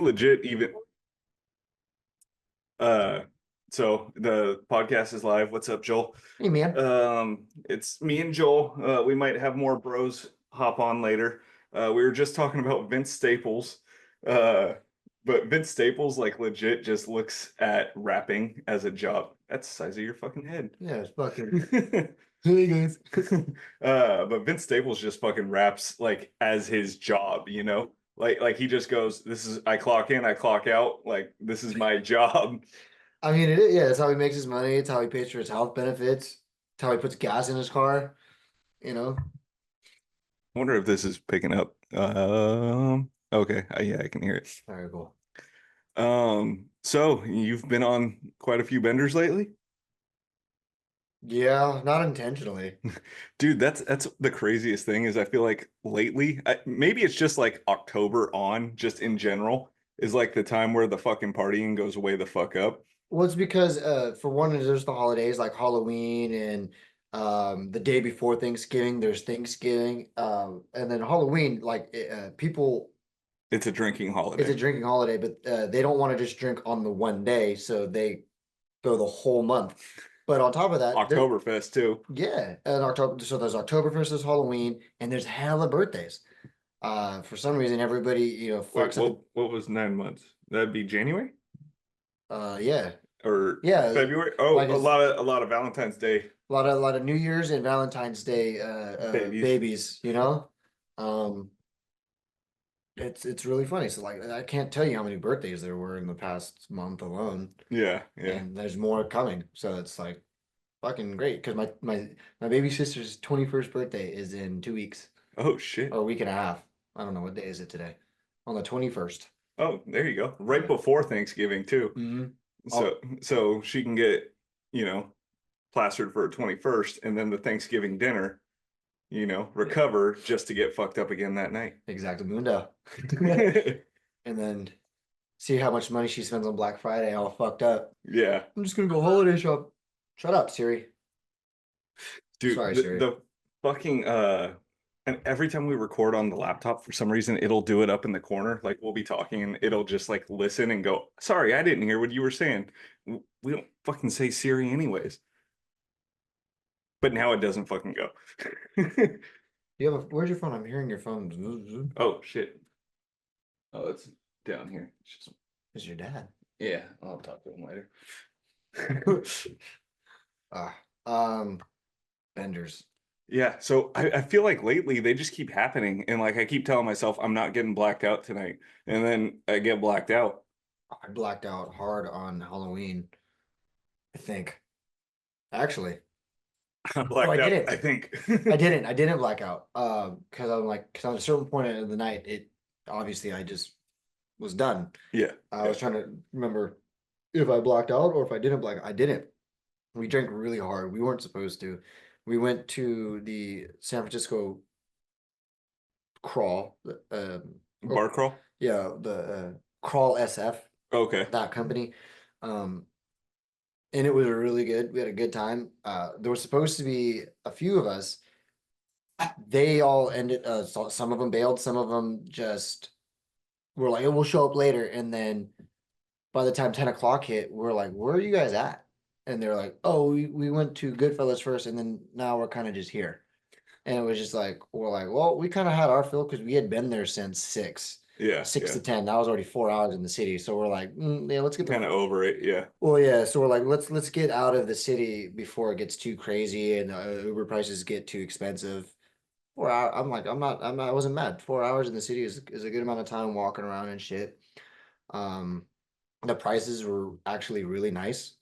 Legit even uh so the podcast is live. What's up, Joel? Hey man. It's me and Joel. We might have more bros hop on later. We were just talking about Vince Staples. Uh but Vince Staples like legit just looks at rapping as a job. That's the size of your fucking head. Yeah, it's fucking. Hey guys. But Vince Staples just fucking raps like as his job, you know? Like he just goes, this is I clock in, I clock out, like this is my job. I mean, yeah, it's how he makes his money. It's how he pays for his health benefits. It's how he puts gas in his car. You know. I wonder if this is picking up. Okay, yeah, I can hear it. Very cool. So you've been on quite a few benders lately? Yeah, not intentionally. Dude, that's the craziest thing is I feel like lately, maybe it's just like October on, just in general, is like the time where the fucking partying goes way the fuck up. Well, it's because for one, there's the holidays like Halloween and the day before Thanksgiving, there's Thanksgiving. And then Halloween, like people, It's a drinking it's a holiday. drinking holiday, but they don't want to just drink on the one day, so they go the whole month. But on top of that, there Oktoberfest too. yeah, and October. So there's Oktoberfest, there's Halloween, and there's hella birthdays. For some reason, everybody Wait, fucks up. what was 9 months? That'd be January Yeah, or yeah. February? Oh, Like it's a lot of Valentine's Day a lot of New Year's and Valentine's Day babies. babies. Um, it's really funny. So like, I can't tell you how many birthdays there were in the past month alone, Yeah, yeah. and there's more coming. So it's like fucking great because my baby sister's 21st birthday is in 2 weeks. Oh shit. Or a week and a half. I don't know what day is it today. On the 21st. Oh, there you go. Right Yeah. before Thanksgiving too. Mm-hmm. Oh, So she can get, you know, plastered for her 21st and then the Thanksgiving dinner, yeah, recover just to get fucked up again that night. exactly mundo. And then see how much money she spends on Black Friday all fucked up. Yeah. I'm just gonna go holiday shop. Shut up, Siri. Dude, Sorry, Siri. the fucking and every time we record on the laptop, for some reason, it'll do it up in the corner. Like we'll be talking and it'll just like listen and go, sorry, I didn't hear what you were saying. We don't fucking say Siri anyways. But now it doesn't fucking go. Where's your phone? I'm hearing your phone. Oh shit. Oh, it's down here. It's just Is your dad? yeah, I'll talk to him later. Ah, um, Benders. Yeah, so I feel like lately they just keep happening, and like I keep telling myself I'm not getting blacked out tonight, and then I get blacked out. I blacked out hard on Halloween, I think. Actually. I'm Oh, I blacked out, didn't. I think. I didn't black out. Because at a certain point in the night, it obviously I just was done. Yeah, I yeah. was trying to remember if I blacked out or if I didn't black out. I didn't. We drank really hard. We weren't supposed to. We went to the San Francisco crawl. Oh, Bar crawl? yeah, the crawl SF, Okay. that company. Um, and it was really good. We had a good time. There was supposed to be a few of us. They all ended, some of them bailed, some of them just were like, oh, we'll show up later. And then by the time 10 o'clock hit, we're like, where are you guys at? And they're like, oh, we went to Goodfellas first, and then now we're kind of just here. And it was just like, we're like, well, we kind of had our fill because we had been there since six, Yeah, six yeah. to 10. That was already 4 hours in the city. So we're like, yeah, let's get Kind the of over it, yeah. well, yeah. So we're like, let's get out of the city before it gets too crazy and Uber prices get too expensive. 4 hours. I wasn't mad. 4 hours in the city is a good amount of time walking around and shit. Um, the prices were actually really nice,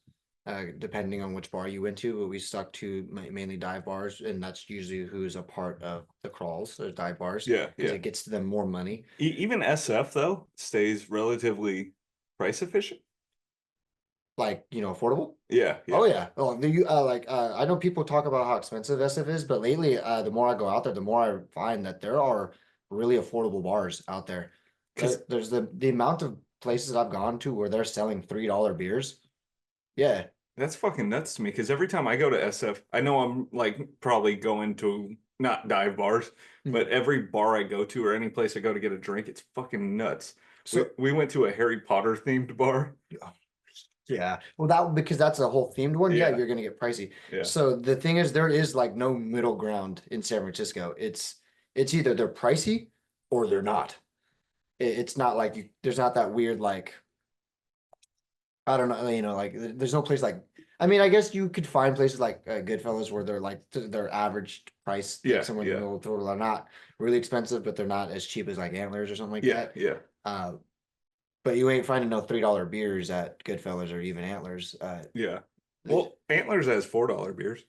depending on which bar you went to. But we stuck to mainly dive bars, and that's usually who's a part of the crawls, the dive bars, Yeah, because yeah. it gets them more money. Even SF though stays relatively price efficient. Like, affordable. Yeah, Oh yeah. yeah. Oh, I know people talk about how expensive SF is, but lately, the more I go out there, the more I find that there are really affordable bars out there. Because There's the amount of places I've gone to where they're selling $3 beers. Yeah. that's fucking nuts to me. Because every time I go to SF, I know I'm like probably going to not dive bars, Mm. but every bar I go to or any place I go to get a drink, it's fucking nuts. So we went to a Harry Potter themed bar. yeah, well, that because that's a whole themed one. Yeah, Yeah. you're gonna get pricey. Yeah. So the thing is, there is like no middle ground in San Francisco. It's either they're pricey or they're not. It's not like there's not that weird like I don't know, like there's no place like I mean, I guess you could find places like Goodfellas where they're like their average price, like Yeah. somewhere in the Yeah. middle of the total. Are not really expensive, but they're not as cheap as like Antlers or something like Yeah. that. Yeah. Uh, but you ain't finding no $3 beers at Goodfellas or even Antlers. Yeah. Well, Antlers has $4 beers.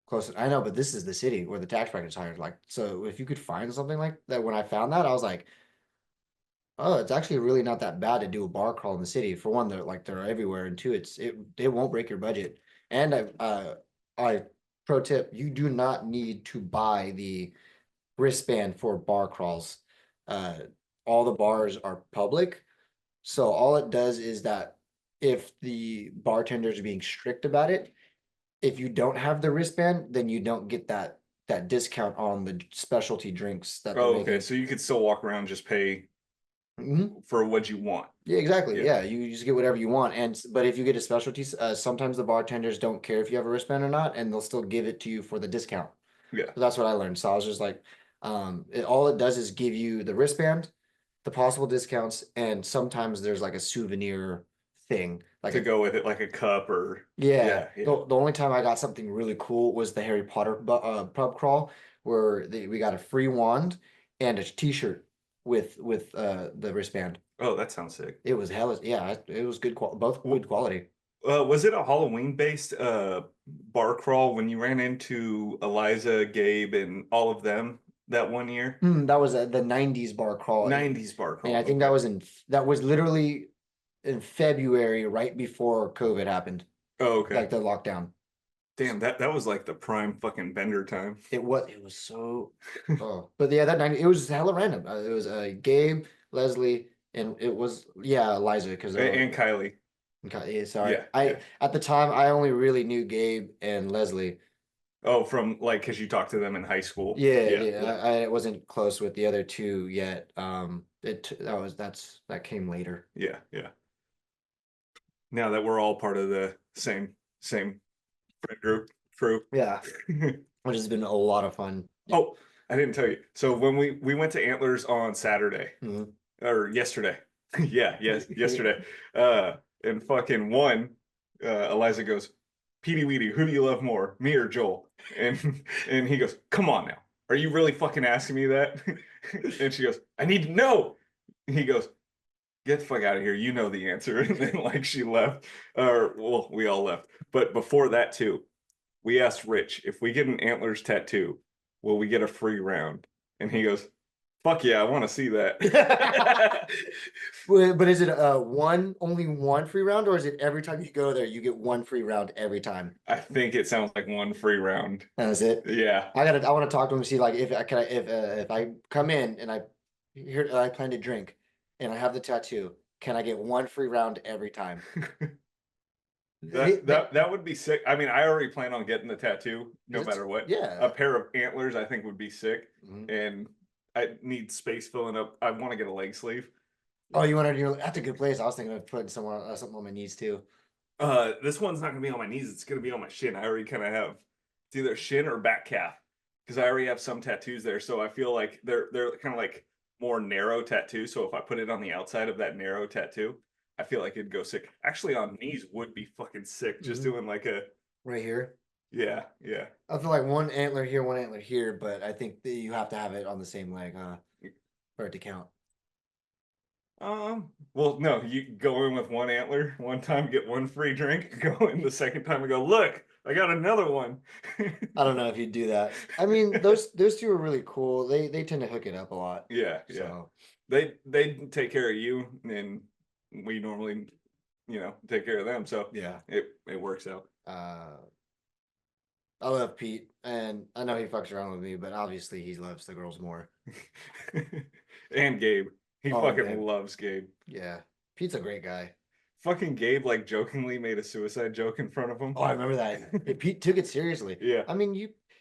Close. I know, but this is the city where the tax bracket's higher. Like, so if you could find something like that, when I found that, I was like, oh, it's actually really not that bad to do a bar crawl in the city. For one, they're everywhere, and two, it won't break your budget. And I pro tip, you do not need to buy the wristband for bar crawls. Uh, all the bars are public, so all it does is that if the bartenders are being strict about it, if you don't have the wristband, then you don't get that discount on the specialty drinks that they're Oh, okay. making. So you could still walk around, just pay Mhm. for what you want. Yeah, exactly. Yeah. Yeah, you just get whatever you want. But if you get a specialty, sometimes the bartenders don't care if you have a wristband or not, and they'll still give it to you for the discount. Yeah. So that's what I learned. So I was just like, all it does is give you the wristband, the possible discounts, and sometimes there's like a souvenir thing, like To go with it, like a cup or yeah. yeah, yeah. The only time I got something really cool was the Harry Potter pub crawl, where we got a free wand and a T-shirt with the wristband. Oh, that sounds sick. It was hella, yeah, it was good both good quality. Was it a Halloween based bar crawl when you ran into Eliza, Gabe, and all of them that one year? That was the '90s bar crawl, 90s bar and crawl. I think Okay. that was literally in February, right before COVID happened, Oh, okay. like the lockdown. Damn, that was like the prime fucking vendor time. It was so, oh, but yeah, that 90, it was hella random. It was Gabe, Leslie, and it was yeah Eliza because And Kylie. okay, yeah, sorry, Yeah, I yeah. at the time I only really knew Gabe and Leslie. Oh, from like because you talked to them in high school. Yeah, Yeah, yeah, yeah, I wasn't close with the other two yet. That came later. yeah, yeah. Now that we're all part of the same friend group, crew. Yeah, which has been a lot of fun. Oh, I didn't tell you. So when we went to Antlers on Saturday Mhm. or yesterday. Yeah, yes, yesterday. And fucking one, Eliza goes, Petey Weedy, who do you love more, me or Joel? And he goes, come on now. Are you really fucking asking me that? And she goes, I need to know. He goes, get the fuck out of here. You know the answer. And then like she left. Or well, we all left. But before that too, we asked Rich, if we get an Antlers tattoo, will we get a free round? And he goes, fuck yeah, I want to see that. But is it only one free round, or is it every time you go there you get one free round every time? I think it sounds like one free round. That's it. Yeah. I want to talk to him and see like if I come in and I plan to drink and I have the tattoo, can I get one free round every time? That would be sick. I mean, I already plan on getting the tattoo no matter what. Yeah. A pair of antlers I think would be sick. Mhm. And I need space filling up. I want to get a leg sleeve. Oh, you want to do that's a good place. I was thinking of putting something on my knees too. This one's not gonna be on my knees, it's gonna be on my shin. I already kind of have it's either shin or back calf because I already have some tattoos there. So I feel like they're kind of like more narrow tattoos. So if I put it on the outside of that narrow tattoo, I feel like it'd go sick. Actually, on knees would be fucking sick. Just doing like a Right here. yeah, yeah. I feel like one antler here, one antler here, but I think that you have to have it on the same leg, for it to count. Well, no, you go in with one antler one time, get one free drink, go in the second time and go, look, I got another one. I don't know if you'd do that. I mean, those two are really cool. They tend to hook it up a lot. Yeah, yeah. So They take care of you and we normally, take care of them. So yeah. it works out. I love Pete, and I know he fucks around with me, but obviously he loves the girls more. And Gabe. He Oh, fucking Gabe. loves Gabe. Yeah, Pete's a great guy. Fucking Gabe like jokingly made a suicide joke in front of him. Oh, I remember that. Yeah, Pete took it seriously. Yeah. I mean,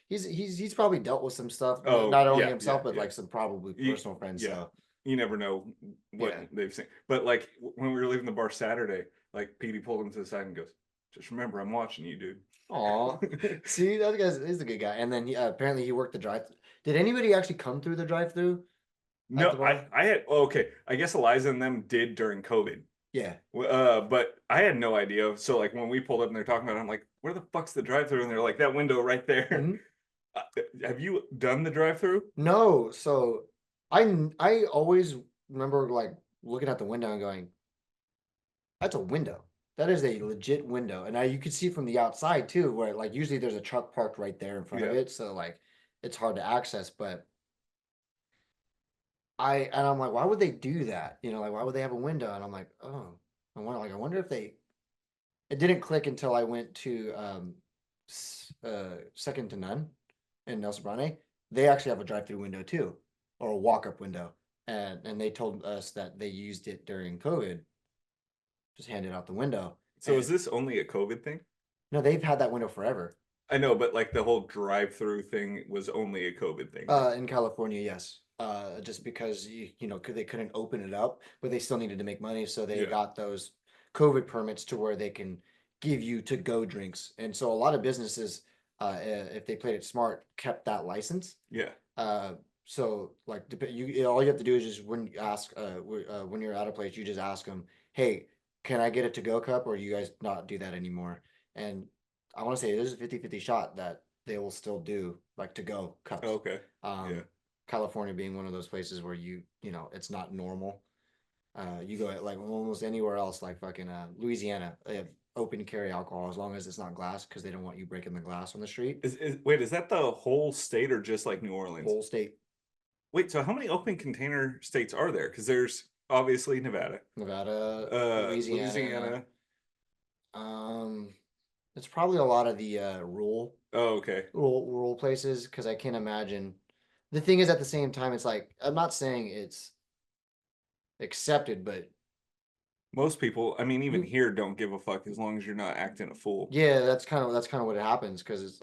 he's probably dealt with some stuff, Oh, not only yeah, himself, yeah, but yeah. like some probably Ye- personal friends. yeah. So you never know what Yeah. they've seen. But like when we were leaving the bar Saturday, like Petey pulled him to the side and goes, "Just remember, I'm watching you, Aw. dude." See, that guy's he's a good guy. And then apparently he worked the drive. Did anybody actually come through the drive-through at No, the bar? I had okay. I guess Eliza and them did during COVID. Yeah. But I had no idea. So like when we pulled up and they're talking about it, I'm like, where the fuck's the drive-through? And they're like, that window right there. Mhm. Uh, have you done the drive-through? No, so I always remember like looking at the window and going, that's a window. That is a legit window. And you could see from the outside too, where like usually there's a truck parked right there in front of Yeah. it. So like it's hard to access. But I'm like, why would they do that? You know, like why would they have a window? And I'm like, oh, I wonder if they it didn't click until I went to Second to None in El Sobrante. They actually have a drive-through window too, or a walk-up window. And they told us that they used it during COVID, just handed out the window. So is And this only a COVID thing? no, they've had that window forever. I know, but like the whole drive-through thing was only a COVID thing, right? In California, yes. Just because they couldn't open it up, but they still needed to make money, so they Yeah. got those COVID permits to where they can give you to-go drinks. And so a lot of businesses, if they played it smart, kept that license. Yeah. So like all you have to do is just when you ask when you're at a place, you just ask them, "Hey, can I get a to-go cup, or you guys not do that anymore?" And I want to say there's a 50-50 shot that they will still do like to-go cups. Okay. Yeah. Um, California being one of those places where it's not normal. You go like almost anywhere else, like fucking Louisiana, they have open carry alcohol as long as it's not glass because they don't want you breaking the glass on the street. Wait, is that the whole state or just like New Orleans? Whole state. Wait, so how many open container states are there? Because there's obviously Nevada, Nevada, Louisiana. Louisiana. Um, it's probably a lot of the Oh, okay. rural places because I can't imagine. The thing is, at the same time, it's like I'm not saying it's accepted, but Most people, I mean, even you, here, don't give a fuck as long as you're not acting a fool. yeah, that's kind of what it happens because it's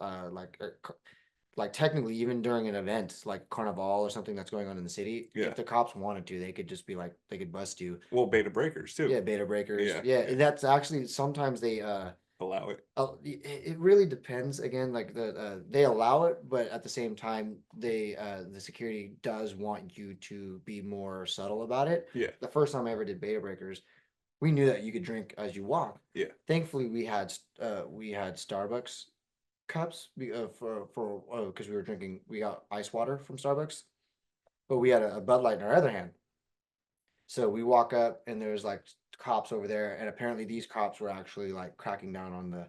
like technically even during an event like carnival or something that's going on in the city, Yeah. if the cops wanted to, they could just be like they could bust you. Well, beta breakers too. Yeah, beta breakers. Yeah. Yeah, that's actually sometimes they Allow it. it really depends. Again, like they allow it, but at the same time, the security does want you to be more subtle about it. Yeah. The first time I ever did beta breakers, we knew that you could drink as you walk. Yeah. Thankfully, we had Starbucks cups for because we got ice water from Starbucks, but we had a Bud Light in our other hand. So we walk up and there's like cops over there, and apparently these cops were actually like cracking down on the.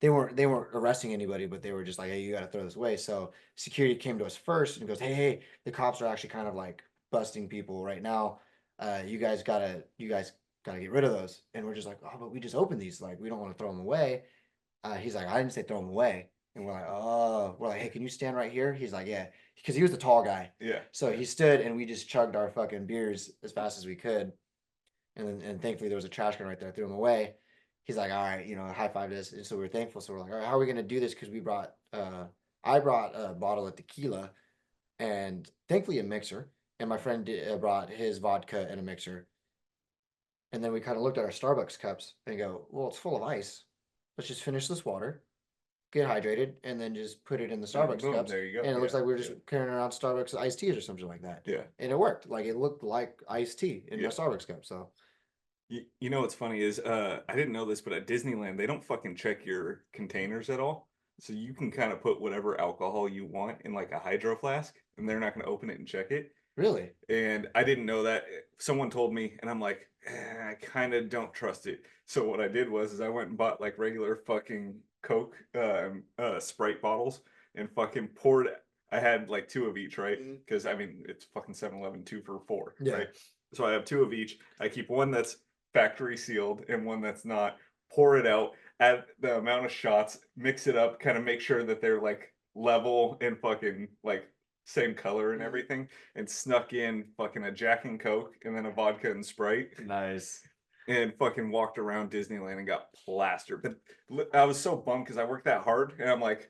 They weren't arresting anybody, but they were just like, hey, you got to throw this away. So security came to us first and goes, hey, the cops are actually kind of like busting people right now. You guys gotta get rid of those. And we're just like, oh, but we just opened these. Like, we don't want to throw them away. He's like, I didn't say throw them away. And we're like, oh, we're like, hey, can you stand right here? He's like, yeah, because he was the tall guy. Yeah. So he stood and we just chugged our fucking beers as fast as we could. And thankfully there was a trash can right there. I threw him away. He's like, all right, high five this. And so we are thankful. So we're like, all right, how are we gonna do this? Because I brought a bottle of tequila and thankfully a mixer. And my friend brought his vodka and a mixer. And then we kind of looked at our Starbucks cups and go, well, it's full of ice. Let's just finish this water, get hydrated, and then just put it in the Starbucks Boom, cups. there you go. And it looks Yeah, like we are just carrying around Starbucks iced teas or something like that. yeah. And it worked. Like it looked like iced tea in Yeah. my Starbucks cup. So You know what's funny is I didn't know this, but at Disneyland they don't fucking check your containers at all. So you can kind of put whatever alcohol you want in like a hydro flask, and they're not going to open it and check it. really, And I didn't know that. Someone told me, and I'm like, I kind of don't trust it. So what I did was I went and bought like regular fucking Coke, Sprite bottles, and fucking poured. I had like two of each, right? Mhm. Because I mean it's fucking 7-Eleven, 2 for $4, Yeah. right? So I have two of each. I keep one that's factory sealed and one that's not. Pour it out, add the amount of shots, mix it up, kind of make sure that they're like level and fucking like same color and Mhm. everything, and snuck in fucking a Jack and Coke and then a vodka and Sprite Nice. and fucking walked around Disneyland and got plastered. But I was so bummed because I worked that hard and I'm like,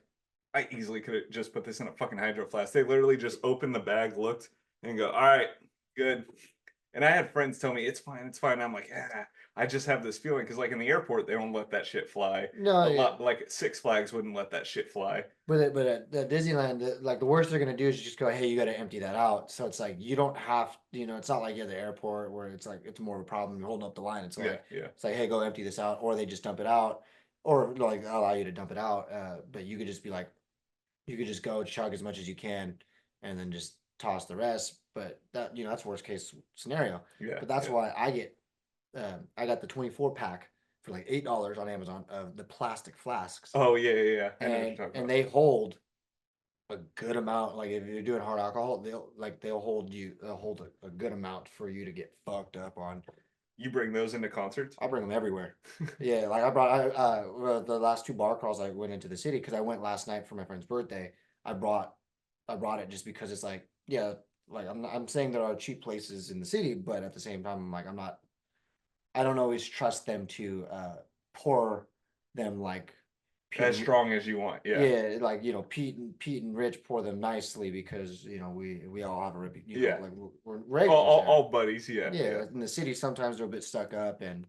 I easily could have just put this in a fucking hydro flask. They literally just opened the bag, looked, and go, all right, Good. And I had friends tell me it's fine, it's fine. I'm like, I just have this feeling because like in the airport they don't let that shit fly. No, A yeah. lot like Six Flags wouldn't let that shit fly. But at Disneyland, like the worst they're gonna do is just go, hey, you got to empty that out. So it's like you don't have, it's not like you're at the airport where it's like it's more of a problem. You're holding up the line. Yeah, yeah, It's like, hey, go empty this out, or they just dump it out, or like allow you to dump it out. But you could just be like, you could just go chug as much as you can, and then just toss the rest. But that that's worst case scenario. yeah, But that's yeah. why I got the 24 pack for like $8 on Amazon of the plastic flasks, Oh yeah, yeah, yeah. I know what you're talking and about. they hold a good amount. Like if you're doing hard alcohol, they'll hold a good amount for you to get fucked up on. You bring those into concerts? I bring them everywhere. Yeah, like I brought the last two bar crawls I went into the city because I went last night for my friend's birthday. I brought I brought it just because it's like, yeah, like I'm saying there are cheap places in the city, but at the same time I'm like I don't always trust them to pour them like Pete As and strong as you want. Yeah, yeah, like Pete and Rich pour them nicely because we all have a yeah. like we're All, regulars all, there. all buddies. Yeah, Yeah, yeah. like in the city sometimes they're a bit stuck up and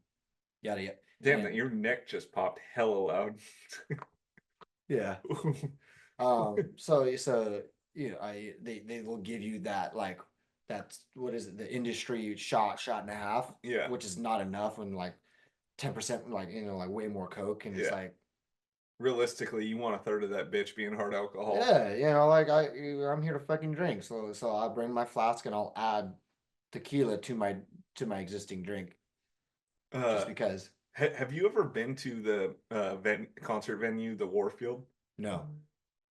yada yada. Damn, that And your neck just popped hella loud. yeah, so I they will give you that like that's what is it, the industry shot and a half, Yeah, which is not enough when like 10% like like way more coke and it's yeah. like Realistically, you want a third of that bitch being hard alcohol. yeah, like I'm here to fucking drink. So I bring my flask and I'll add tequila to my existing drink just Uh, because. have you ever been to the concert venue, the Warfield? No.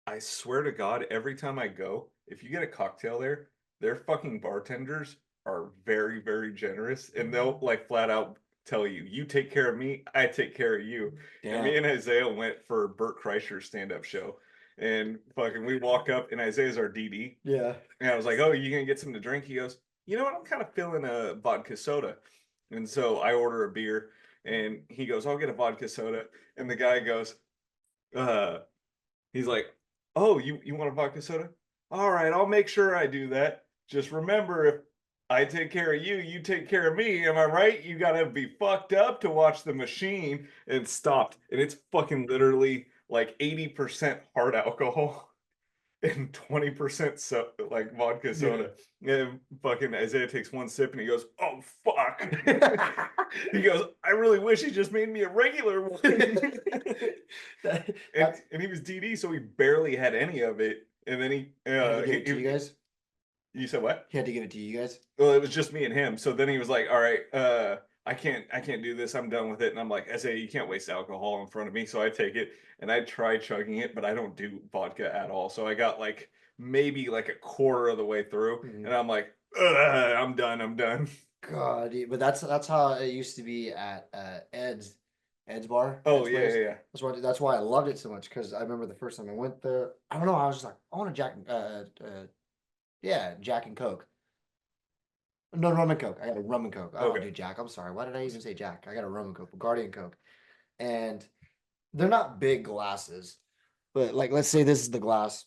I swear to God, every time I go, if you get a cocktail there, their fucking bartenders are very, very generous, and they'll like flat out tell you, "You take care of me, I take care of you." And me Damn. and Isaiah went for Bert Kreischer's stand-up show, and fucking we walk up, and Isaiah's our DD, Yeah. and I was like, "Oh, you gonna get something to drink?" He goes, "You know what? I'm kind of feeling a vodka soda," and so I order a beer, and he goes, "I'll get a vodka soda," and the guy goes, uh he's like, "Oh, you want a vodka soda? All right, I'll make sure I do that. Just remember, if I take care of you, you take care of me. Am I right? You gotta be fucked up to watch the machine." And stopped. And it's fucking literally like 80% hard alcohol and 20% like vodka Yeah. soda. And fucking Isaiah takes one sip and he goes, "Oh fuck." He goes, "I really wish he just made me a regular one." and That's and he was DD, so he barely had any of it. And then he had to give it to you guys. you said what? He had to give it to you guys. Well, it was just me and him. So then he was like, "All right, I can't do this. I'm done with it." And I'm like, "SA, you can't waste alcohol in front of me." So I take it and I try chugging it, but I don't do vodka at all. So I got like maybe like a quarter of the way through, Mhm. and I'm like, "Ugh, I'm done. I'm done." God, but that's how it used to be at Ed's bar, Oh Ed's yeah, yeah, place. yeah. That's why I loved it so much because I remember the first time I went there. I don't know. I was just like, I want a yeah, Jack and Coke. No, rum and Coke. I got a rum and Coke. I don't Okay. do Jack. I'm sorry. Why did I even say Jack? I got a rum and Coke, Guardian Coke, and they're not big glasses, but like let's say this is the glass.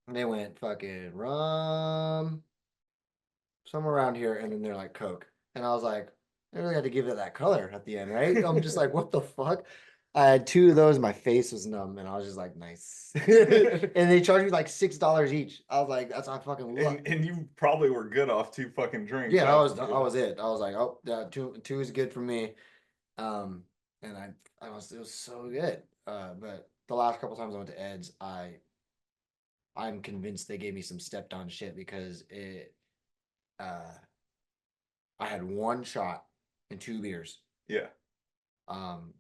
And they went fucking rum, somewhere around here, and then they're like Coke. And I was like, they really had to give it that color at the end, right? I'm just like, what the fuck? I had two of those, my face was numb, and I was just like, nice. And they charged me like $6 each. I was like, that's I fucking love. And you probably were good off two fucking drinks Yeah, I afterward. was it. I was like, oh, yeah, two is good for me. Um, and I was it was so good. But the last couple times I went to Ed's, I'm convinced they gave me some stepped on shit because uh I had one shot and two beers. Yeah. Um,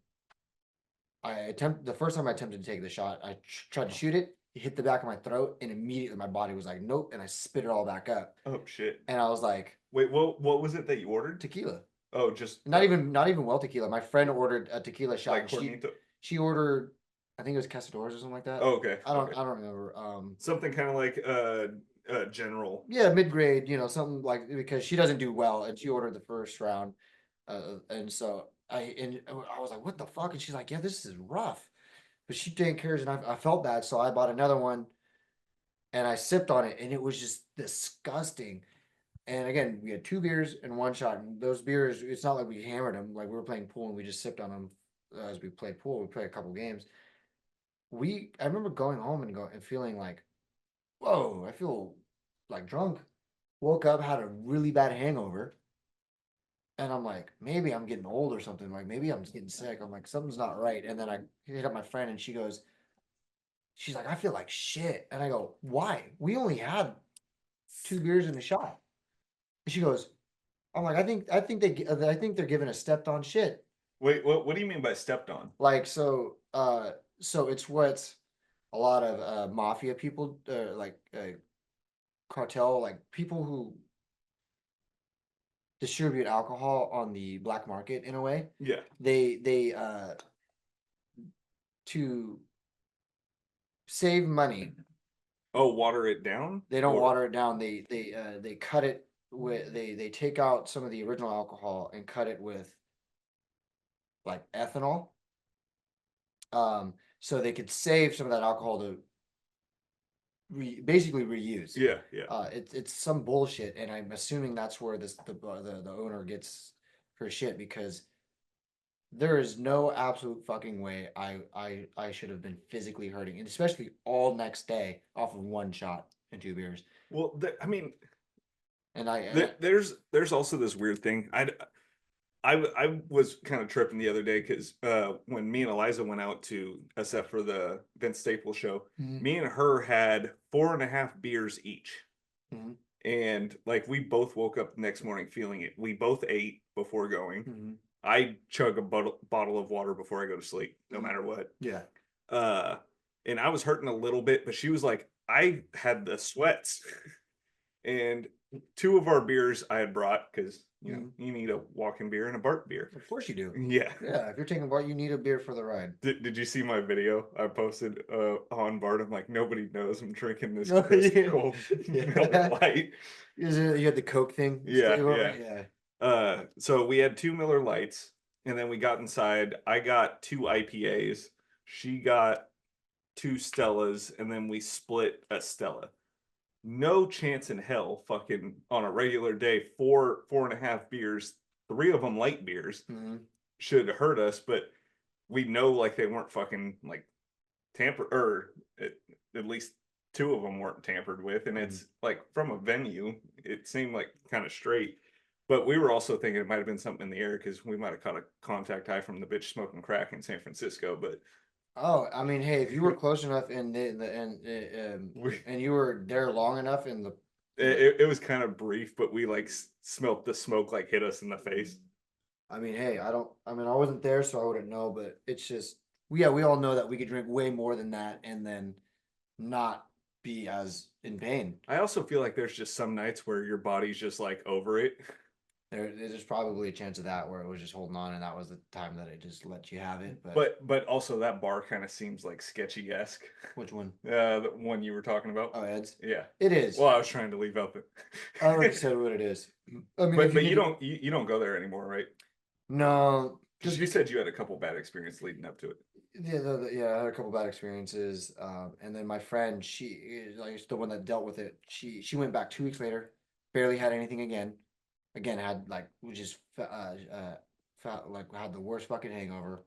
the first time I attempted to take the shot, I tried to shoot it, it hit the back of my throat, and immediately my body was like, nope, and I spit it all back up, Oh shit. and I was like, Wait, what was it that you ordered? tequila. Oh, just Not even well tequila. My friend ordered a tequila shot, like and Cornito. she ordered, I think it was Casadores or something like that. Oh, okay, okay. I don't remember. Something kind of like general. Yeah, mid grade, something like because she doesn't do well, and she ordered the first round, and so I was like, what the fuck? And she's like, yeah, this is rough, but she didn't care, and I felt bad, so I bought another one, and I sipped on it, and it was just disgusting. And again, we had 2 beers and 1 shot, and those beers, it's not like we hammered them. Like we were playing pool and we just sipped on them as we played pool. We played a couple games. I remember going home and feeling like, whoa, I feel like drunk. Woke up, had a really bad hangover, and I'm like, maybe I'm getting old or something. Like maybe I'm getting sick. I'm like, something's not right. And then I hit up my friend, and she's like, I feel like shit. And I go, why? We only had 2 beers and a shot. And she goes, I'm like, I think they're giving a stepped on shit. Wait, what do you mean by stepped on? Like so it's what a lot of mafia people like cartel, like people who distribute alcohol on the black market in a way. Yeah. They to save money, Oh, water it down? they don't Or water it down. They cut it with they take out some of the original alcohol and cut it with like ethanol. So they could save some of that alcohol to basically reuse. yeah, yeah. It's some bullshit, and I'm assuming that's where the owner gets her shit, because there is no absolute fucking way I should have been physically hurting, and especially all next day off of 1 shot and 2 beers. Well, I mean, And I there's also this weird thing. I was kind of tripping the other day because when me and Eliza went out to SF for the Vince Staples show, Mhm. me and her had 4.5 beers each. Mhm. And like we both woke up the next morning feeling it. We both ate before going. Mhm. I chug a bottle of water before I go to sleep, no Mhm. matter what. Yeah. Uh, and I was hurting a little bit, but she was like, I had the sweats. And 2 of our beers I had brought because Mhm. you need a walking beer and a Bart beer. Of course you do. Yeah. Yeah, if you're taking a bar, you need a beer for the ride. Did you see my video I posted on Bart? I'm like, nobody knows I'm drinking this Oh, crisp yeah. cold Miller Yeah. Lite. You had the Coke thing? Yeah, yeah. Yeah. So we had 2 Miller Lights, and then we got inside. I got 2 IPAs. She got 2 Stellas, and then we split a Stella. No chance in hell, fucking on a regular day, 4.5 beers, 3 of them light beers, Mm-hmm. should hurt us, but we know like they weren't fucking like tampered, or at least 2 of them weren't tampered with, and Mm-hmm. it's like from a venue, it seemed like kind of straight. But we were also thinking it might have been something in the air because we might have caught a contact high from the bitch smoking crack in San Francisco. But Oh, I mean, hey, if you were close enough we, and you were there long enough in the, it was kind of brief, but we like smelt the smoke like hit us in the face. I mean, hey, I mean, I wasn't there, so I wouldn't know, but it's just, yeah, we all know that we could drink way more than that and then not be as in pain. I also feel like there's just some nights where your body's just like over it. There's probably a chance of that where it was just holding on, and that was the time that it just let you have it. But But also that bar kind of seems like sketchy esque. which one? The one you were talking about. Oh, Ed's. Yeah. It is. Well, I was trying to leave out the. I already said what it is. I mean, if you But need you to, don't go there anymore, right? no, Because just you because. said you had a couple bad experiences leading up to it. Yeah, yeah, I had a couple bad experiences, and then my friend, she like the one that dealt with it. She went back 2 weeks later, barely had anything again. Again, had like just felt like had the worst fucking hangover.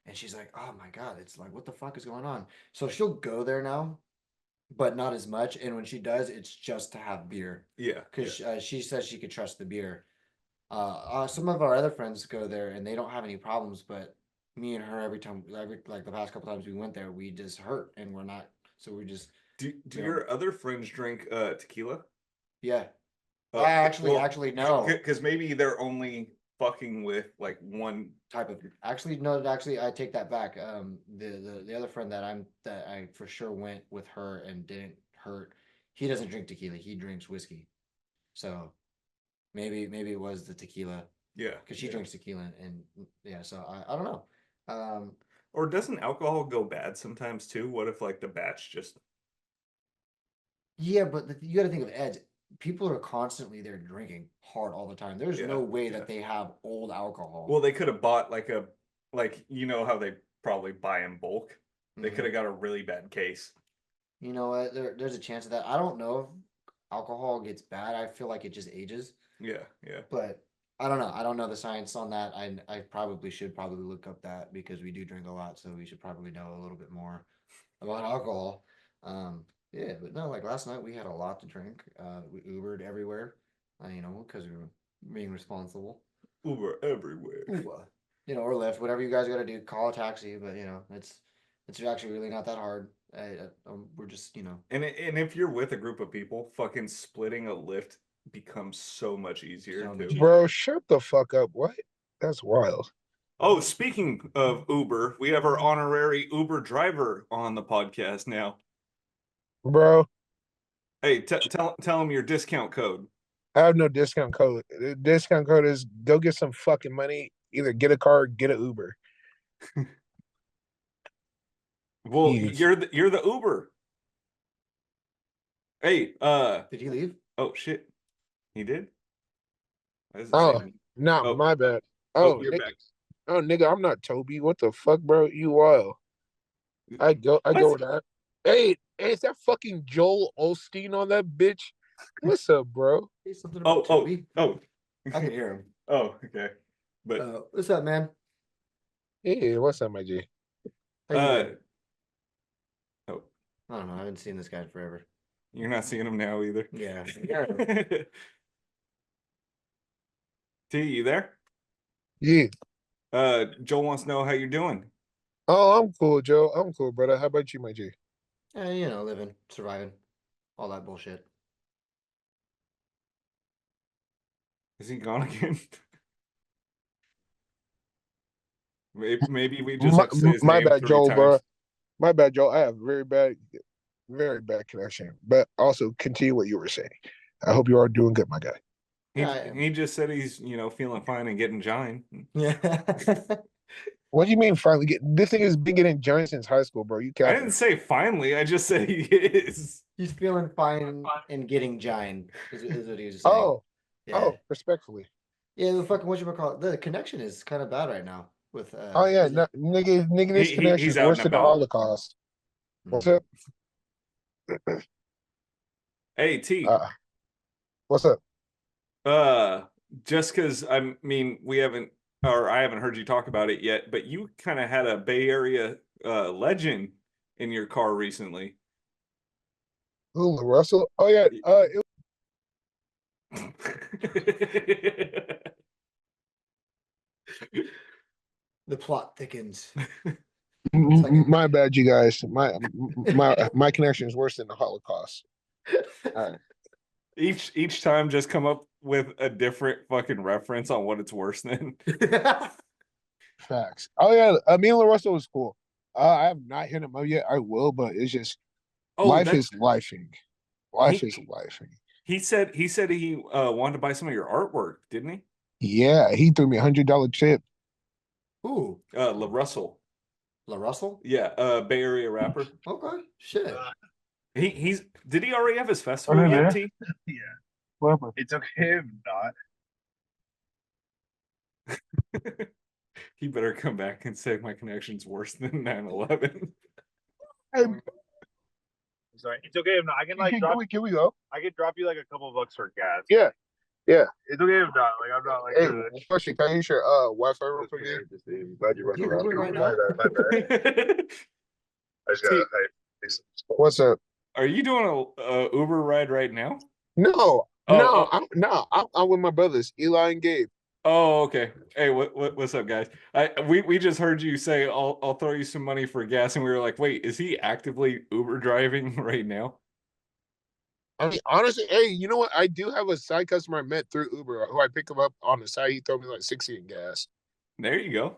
And she's like, "Oh my God, it's like what the fuck is going on?" So she'll go there now, but not as much. And when she does, it's just to have beer Yeah, yeah. because she says she could trust the beer. Some of our other friends go there and they don't have any problems, but me and her every like the past couple times we went there, we just hurt and we're not. So we just Do we don't. your other friends drink tequila? Yeah, I Well, actually no because maybe they're only fucking with like one. type of actually no actually I take that back. The other friend that I for sure went with her and didn't hurt. He doesn't drink tequila. He drinks whiskey. So maybe it was the tequila Yeah, because she yeah. drinks tequila and yeah. So I don't know. Um, Or doesn't alcohol go bad sometimes too? What if like the batch just. Yeah, but you got to think of Ed's. People are constantly there drinking hard all the time. There's Yeah, no way yeah. that they have old alcohol. Well, they could have bought like you know how they probably buy in bulk. They could Hmm. have got a really bad case. You know what? There's a chance of that. I don't know. alcohol gets bad, I feel like it just ages. Yeah, yeah. But I don't know. I don't know the science on that. I probably should probably look up that because we do drink a lot, so we should probably know a little bit more about alcohol. Yeah, but no, like last night we had a lot to drink. We Ubered everywhere, because we were being responsible. Uber everywhere. Uber. Or Lyft, whatever you guys got to do, call a taxi. But it's actually really not that hard. We're just And if you're with a group of people, fucking splitting a lift becomes so much easier so too. much easier. Bro, shut the fuck up. What? That's wild. Oh, speaking of Uber, we have our honorary Uber driver on the podcast now. Bro, Hey, tell him your discount code. I have no discount code. The discount code is go get some fucking money, either get a car or get an Uber. Well, Easy. you're the Uber. Hey, Did he leave? oh shit. He did? Oh, no, Oh. my bad. Oh, Oh, you're nigga, back. oh, nigga, I'm not Toby. What the fuck, bro? You wild. I go with that. Hey, is that fucking Joel Osteen on that bitch? What's up, bro? Say something about Toby. Oh. I can hear him. Oh, okay. But What's up, man? Hey, what's up, my G? How you doing? oh, I don't know. I haven't seen this guy in forever. you're not seeing him now either. Yeah. T, you there? Yeah. Joel wants to know how you're doing. Oh, I'm cool, Joe. I'm cool, brother. How about you, my G? Living, surviving, all that bullshit. Is he gone again? Maybe we just have to say his My name bad, 3 Joel, times. bro. My bad, Joel. I have very bad connection. But also continue what you were saying. I hope you are doing good, my guy. He just said he's feeling fine and getting giant. Yeah. What do you mean finally get this thing has been getting giant since high school, bro? You I can't. didn't say finally. I just said he is. He's feeling fine and getting giant is what he was saying. Oh, yeah. oh, respectfully. Yeah, the fucking whatchamacallit, the connection is kind of bad right now with Oh yeah, no, nigga, this connection is out worse and than the about. Holocaust. What's up? Hey T. What's up? Just because I haven't heard you talk about it yet, but you kind of had a Bay Area legend in your car recently. Ooh, Russell. Oh yeah. The plot thickens. My bad, you guys. My connection is worse than the Holocaust. All right. Each time, just come up with a different fucking reference on what it's worse than. Facts. Oh yeah, me and Russell was cool. I have not hit him up yet. I will, but it's just life is lifing. Life is lifing. He said he wanted to buy some of your artwork, didn't he? Yeah, he threw me $100 tip. Ooh, La Russell. La Russell? Yeah, Bay Area rapper. Okay, shit. Did he already have his festival yet? T? Yeah. Well, It's okay if not. He better come back and say my connection's worse than 9/11. Sorry, it's okay if not. I can like can we go? I can drop you like a couple bucks for gas. Yeah. It's okay if not. Like I'm not like. Hey, question, can I use your Wi-Fi real quick? Glad you You Uber right now? My bad. I just gotta What's up? Are you doing a Uber ride right now? No, Oh, I'm with my brothers, Eli and Gabe. Oh, okay. Hey, what's up, guys? We just heard you say I'll throw you some money for gas, and we were like, wait, is he actively Uber driving right now? I mean, honestly, hey, you know what? I do have a side customer I met through Uber who I pick him up on the side. He throw me like 60 in gas. There you go.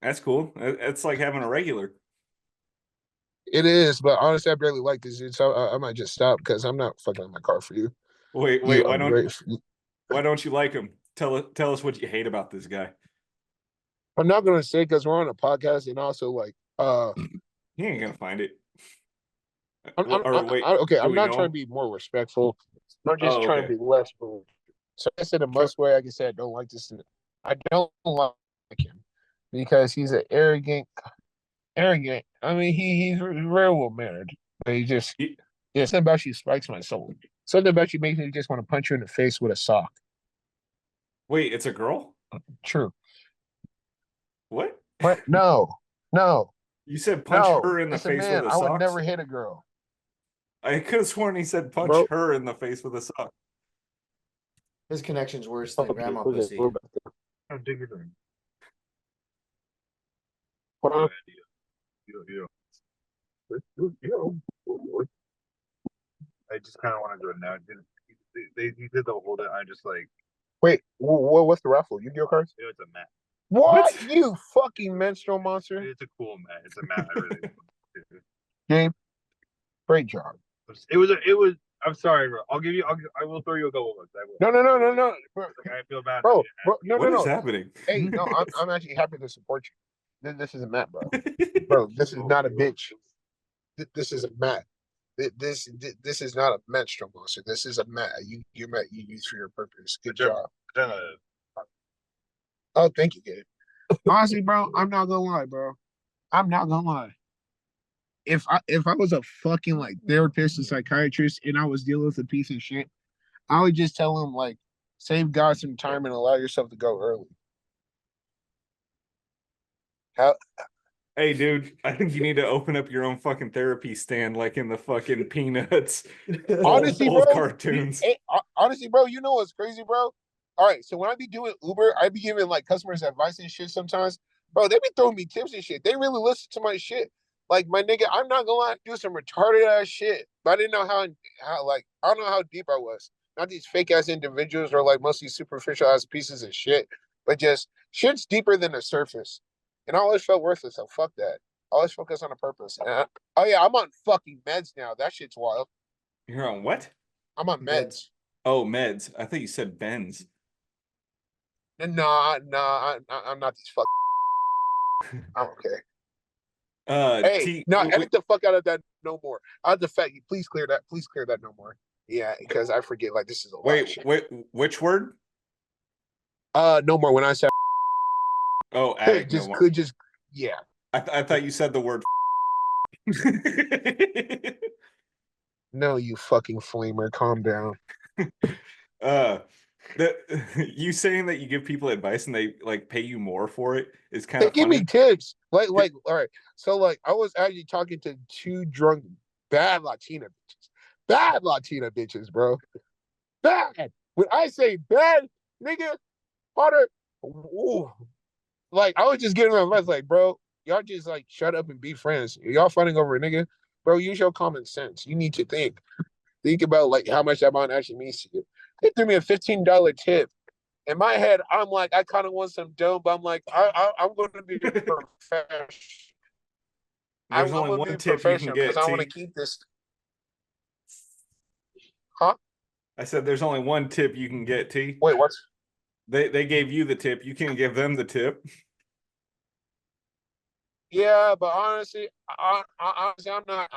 That's cool. It's like having a regular. It is, but honestly, I barely like this dude, so I might just stop because I'm not fucking in my car for you. Wait, why don't you like him? Tell us what you hate about this guy. I'm not gonna say because we're on a podcast, and also like He ain't gonna find it. Okay, I'm not trying to be more respectful. I'm just trying to be less rude. So I said a must way. I can say I don't like this. I don't like him because he's an arrogant. I mean, he's very well mannered, but he just something about you spikes my soul. Something about you makes me just want to punch you in the face with a sock. Wait, it's a girl? True. What? But no, no, You said punch no. her in the It's a face with man. a I would sock? never hit a girl. I could have sworn he said punch Bro. her in the face with a sock. His connection's worse than grandma Okay, pussy. we're back. I'm digging in. Hold on. I just kind of want to do it now. He did the whole thing. I just like, Wait, what's the raffle? Yu-Gi-Oh cards? it's a mat. What? You fucking menstrual monster. It's a cool mat. It's a mat. I really Game. Great job. it was. I'm sorry, bro. I will throw you a couple bucks. I will. No. Bro, Like, I feel bad. bro, no, What no, is no. happening? Hey, no, I'm actually happy to support you. This is a mat, bro. Bro, this is not a bitch. This is a mat. This is not a menstrual monster. This is a mat. Your mat you use for your purpose. Good job. Oh, thank you, Gabe. Honestly, bro, I'm not gonna lie, bro. I'm not gonna lie. If I was a fucking like therapist and psychiatrist and I was dealing with a piece of shit, I would just tell him like, save God some time and allow yourself to go early. How Hey, dude, I think you need to open up your own fucking therapy stand like in the fucking Peanuts. honestly, old bro, cartoons. honestly, bro, you know what's crazy, bro? All right, so when I be doing Uber, I be giving like customers advice and shit sometimes. Bro, they be throwing me tips and shit. They really listen to my shit. Like my nigga, I'm not gonna lie, do some retarded ass shit. But I didn't know how like I don't know how deep I was. Not these fake ass individuals or like mostly superficial ass pieces of shit, but just shit's deeper than the surface. And I always felt worthless, so fuck that. I always focus on a purpose. Oh yeah, I'm on fucking meds now. That shit's wild. You're on what? I'm on meds. Oh, meds. I thought you said Benz. Nah, I'm not these fuck. I'm okay. Hey, no, edit the fuck out of that no more. I have the fact you please clear that. Please clear that no more. Yeah, because I forget like this is a lot of shit. wait, which word? No more. When I said Oh, addict. just No more. could just yeah. I thought you said the word. No, you fucking flamer, calm down. uh, you saying that you give people advice and they like pay you more for it is kind They of give funny. me tips. Like all right. So like I was actually talking to two drunk bad Latina bitches. Bad Latina bitches, bro. Bad. When I say bad, nigga, harder. Ooh. Like I was just giving them advice, like, bro, y'all just like shut up and be friends. Y'all fighting over a nigga, bro. Use your common sense. You need to think about like how much that bond actually means to you. They threw me a $15 tip. In my head, I'm like, I kind of want some dough, but I'm like, I'm going to be a professional. There's I'm only going to be one a tip you can professional because get. I want to T. keep this. Huh? I said there's only one tip you can get. T. Wait, what's? They gave you the tip. You can't give them the tip. Yeah, but honestly, honestly, I'm not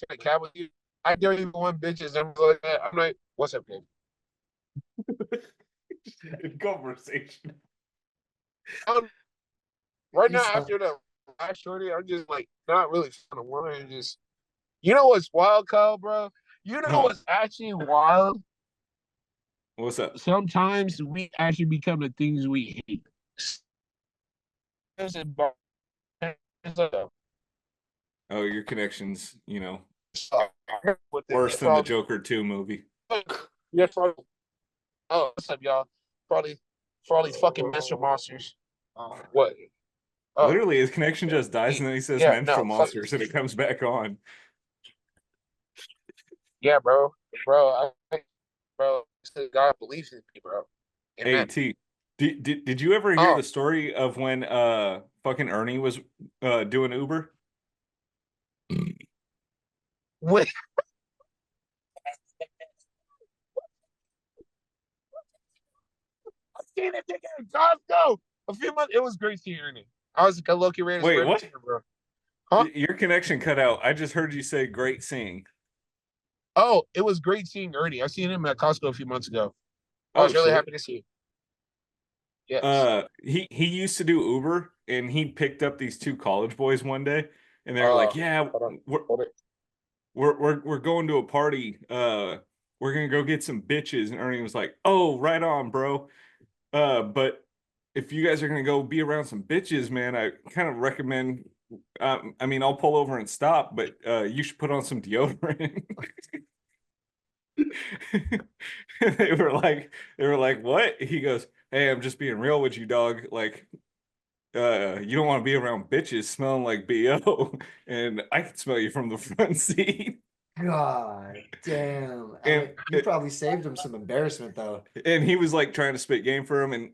gonna cap with you. I don't even want bitches. I'm like that. I'm like, what's up, babe? Conversation. Right now, after the last shorty, I'm just like not really trying to want just. You know what's wild, Kyle, bro? You know what's actually wild? What's up? Sometimes we actually become the things we hate. Oh, your connection's, worse than the Joker 2 movie. Yeah, probably. Oh, what's up, y'all? Probably for all these fucking menstrual monsters. What? Literally, his connection just dies, and then he says Yeah, menstrual no, monsters, and it comes back on. Yeah, bro, bro. God believes in me, bro. Hey, Amen. T, did you ever hear the story of when fucking Ernie was doing Uber? Wait. I seen it again. Costco. A few months. It was great seeing Ernie. I was a low-key rated. Wait, what? Team, bro. Huh? Your connection cut out. I just heard you say great seeing. Oh, it was great seeing Ernie. I seen him at Costco a few months ago. I was really happy to see him. Yes. He used to do Uber, and he picked up these two college boys one day, and they were like, "Yeah, we're going to a party we're gonna go get some bitches. And Ernie was like, oh, right on, bro. But if you guys are gonna go be around some bitches, man, I kind of recommend. I mean, I'll pull over and stop, but you should put on some deodorant. They were like, what? He goes, hey, I'm just being real with you, dog. Like, you don't want to be around bitches smelling like BO, and I can smell you from the front seat. God damn. I And mean, you probably saved him some embarrassment though. and he was like trying to spit game for him and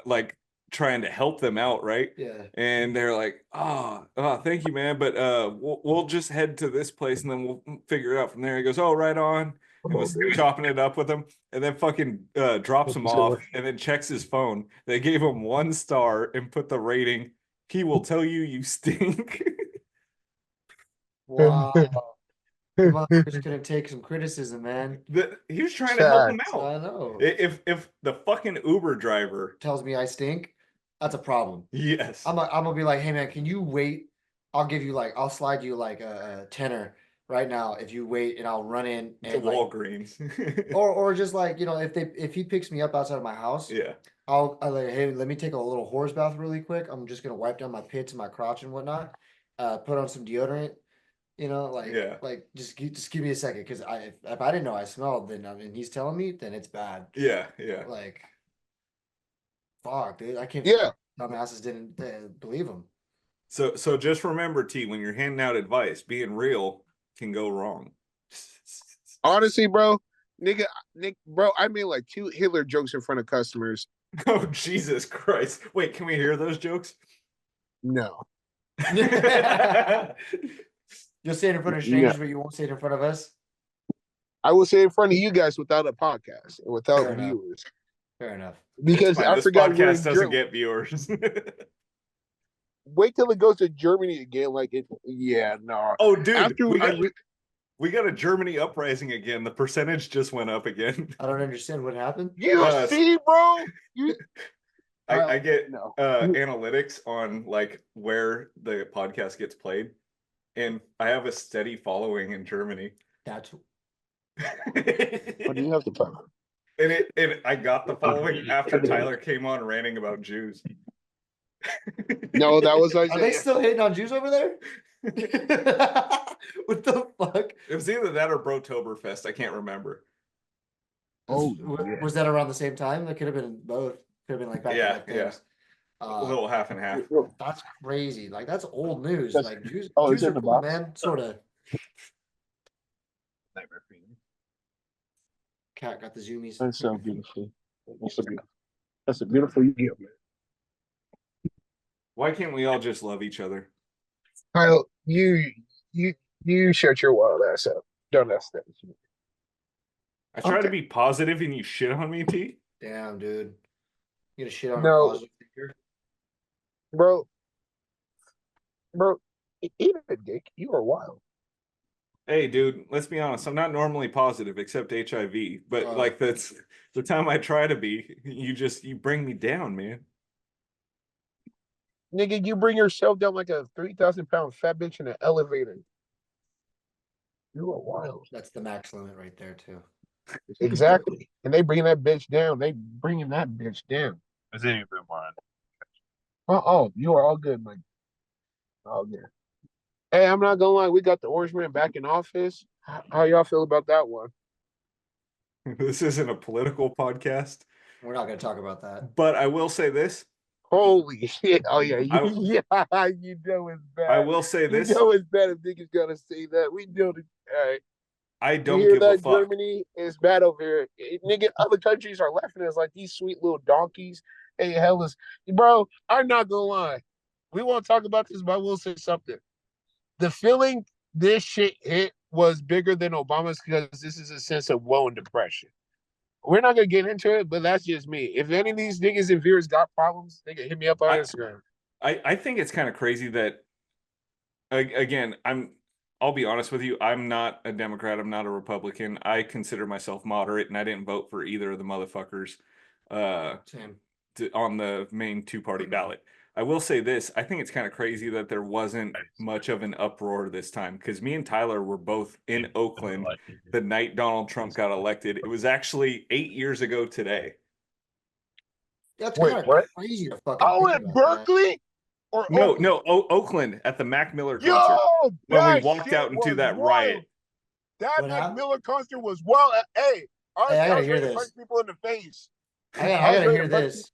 like trying to help them out, right? Yeah. And they're like, oh, thank you, man. But we'll just head to this place and then we'll figure it out from there. He goes, oh, right on. And was chopping it up with him, and then fucking drops him off, and then checks his phone. They gave him 1 star and put the rating. He will tell you you stink. Wow. The motherfucker's gonna take some criticism, man. He was trying to help him I out. know. If the fucking Uber driver, Tells me I stink, that's a problem. yes, I'm gonna be like, hey man, can you wait? I'll slide you like a tenner right now if you wait, and I'll run in to and like, Walgreens. or just like, you know, if he picks me up outside of my house, Yeah, I'll like, hey, let me take a little horse bath really quick. I'm just gonna wipe down my pits and my crotch and whatnot. Put on some deodorant, you know, yeah, like just give me a second, because if I didn't know I smelled, then I mean he's telling me, then it's bad. yeah. Like, fuck, dude, I can't. Yeah. Dumbasses didn't believe him. So just remember, T, when you're handing out advice, being real can go wrong. Honestly, bro, nigga, Nick, bro, I made like 2 Hitler jokes in front of customers. Oh, Jesus Christ. Wait, can we hear those jokes? No. You'll say it in front of strangers, but you won't say it in front of us. I will say in front of you guys without a podcast and without Fair enough. viewers. Fair enough. Because Fine, I this forgot we're in podcast doesn't get viewers. Wait till it goes to Germany again. Like it, yeah, no. Oh, dude, After we got a Germany uprising again. The percentage just went up again. I don't understand what happened. you see, bro, I get no. analytics on like where the podcast gets played, and I have a steady following in Germany. That's What do you have to talk? And I got the following after Tiyler came on ranting about Jews. No, that was Are they still hating on Jews over there? What the fuck? It was either that or Brotoberfest. I can't remember. Oh, Was that around the same time? That could have been both. Could have been like back to back things. A little half and half. That's crazy. Like, that's old news. That's- Like, Jews, oh, Jews it's are in the cool, box? man. Sort of. Nightmare Fiend. Cat got the zoomies. That's so beautiful. That's a beautiful gift, man. Why can't we all just love each other? Kyle, you shut your wild ass up. Don't ask that. I try to Okay. be positive and you shit on me, T. Damn, dude. You gonna shit on No. a positive figure? Bro, eat a dick. You are wild. Hey, dude, let's be honest. I'm not normally positive except HIV, but like that's the time I try to be. You bring me down, man. Nigga, you bring yourself down like a 3,000-pound fat bitch in an elevator. You are wild. That's the max limit right there, too. Exactly. And they bringing that bitch down. They bringing that bitch down. I didn't even mind. Oh, you are all good, Mike. All good. Hey, I'm not gonna lie. We got the Orange Man back in office. How y'all feel about that one? This isn't a political podcast, We're not gonna talk about that. but I will say this. Holy shit! Oh yeah, yeah. You know it's bad. I will say this. You know it's bad if niggas gonna say that. We know it. All right. I don't You hear give a that? fuck. Germany is bad over here. Nigga, other countries are laughing at us like these sweet little donkeys. Hey, hell is, bro. I'm not gonna lie. We won't talk about this, but I will say something. The feeling this shit hit was bigger than Obama's because this is a sense of woe and depression. We're not gonna get into it, but that's just me. If any of these niggas and viewers got problems, they can hit me up on Instagram. I think it's kind of crazy that again, I'll be honest with you, I'm not a Democrat, I'm not a Republican. I consider myself moderate, and I didn't vote for either of the motherfuckers Same. on the main 2-party ballot. I will say this. I think it's kind of crazy that there wasn't much of an uproar this time because me and Tyler were both in Oakland the night Donald Trump got elected. It was actually 8 years ago today. That's Wait, kind of what? crazy to fucking Oh, think in about that. Berkeley or No, Oakland? no, Oakland at the Mac Miller Yo, concert when we that walked shit out into was that wild. riot. That What Mac happened? Miller concert was wild. Hey, Hey, I honestly, I gotta was hear ready to this. punch people in the face. I I was gotta ready hear to punch this.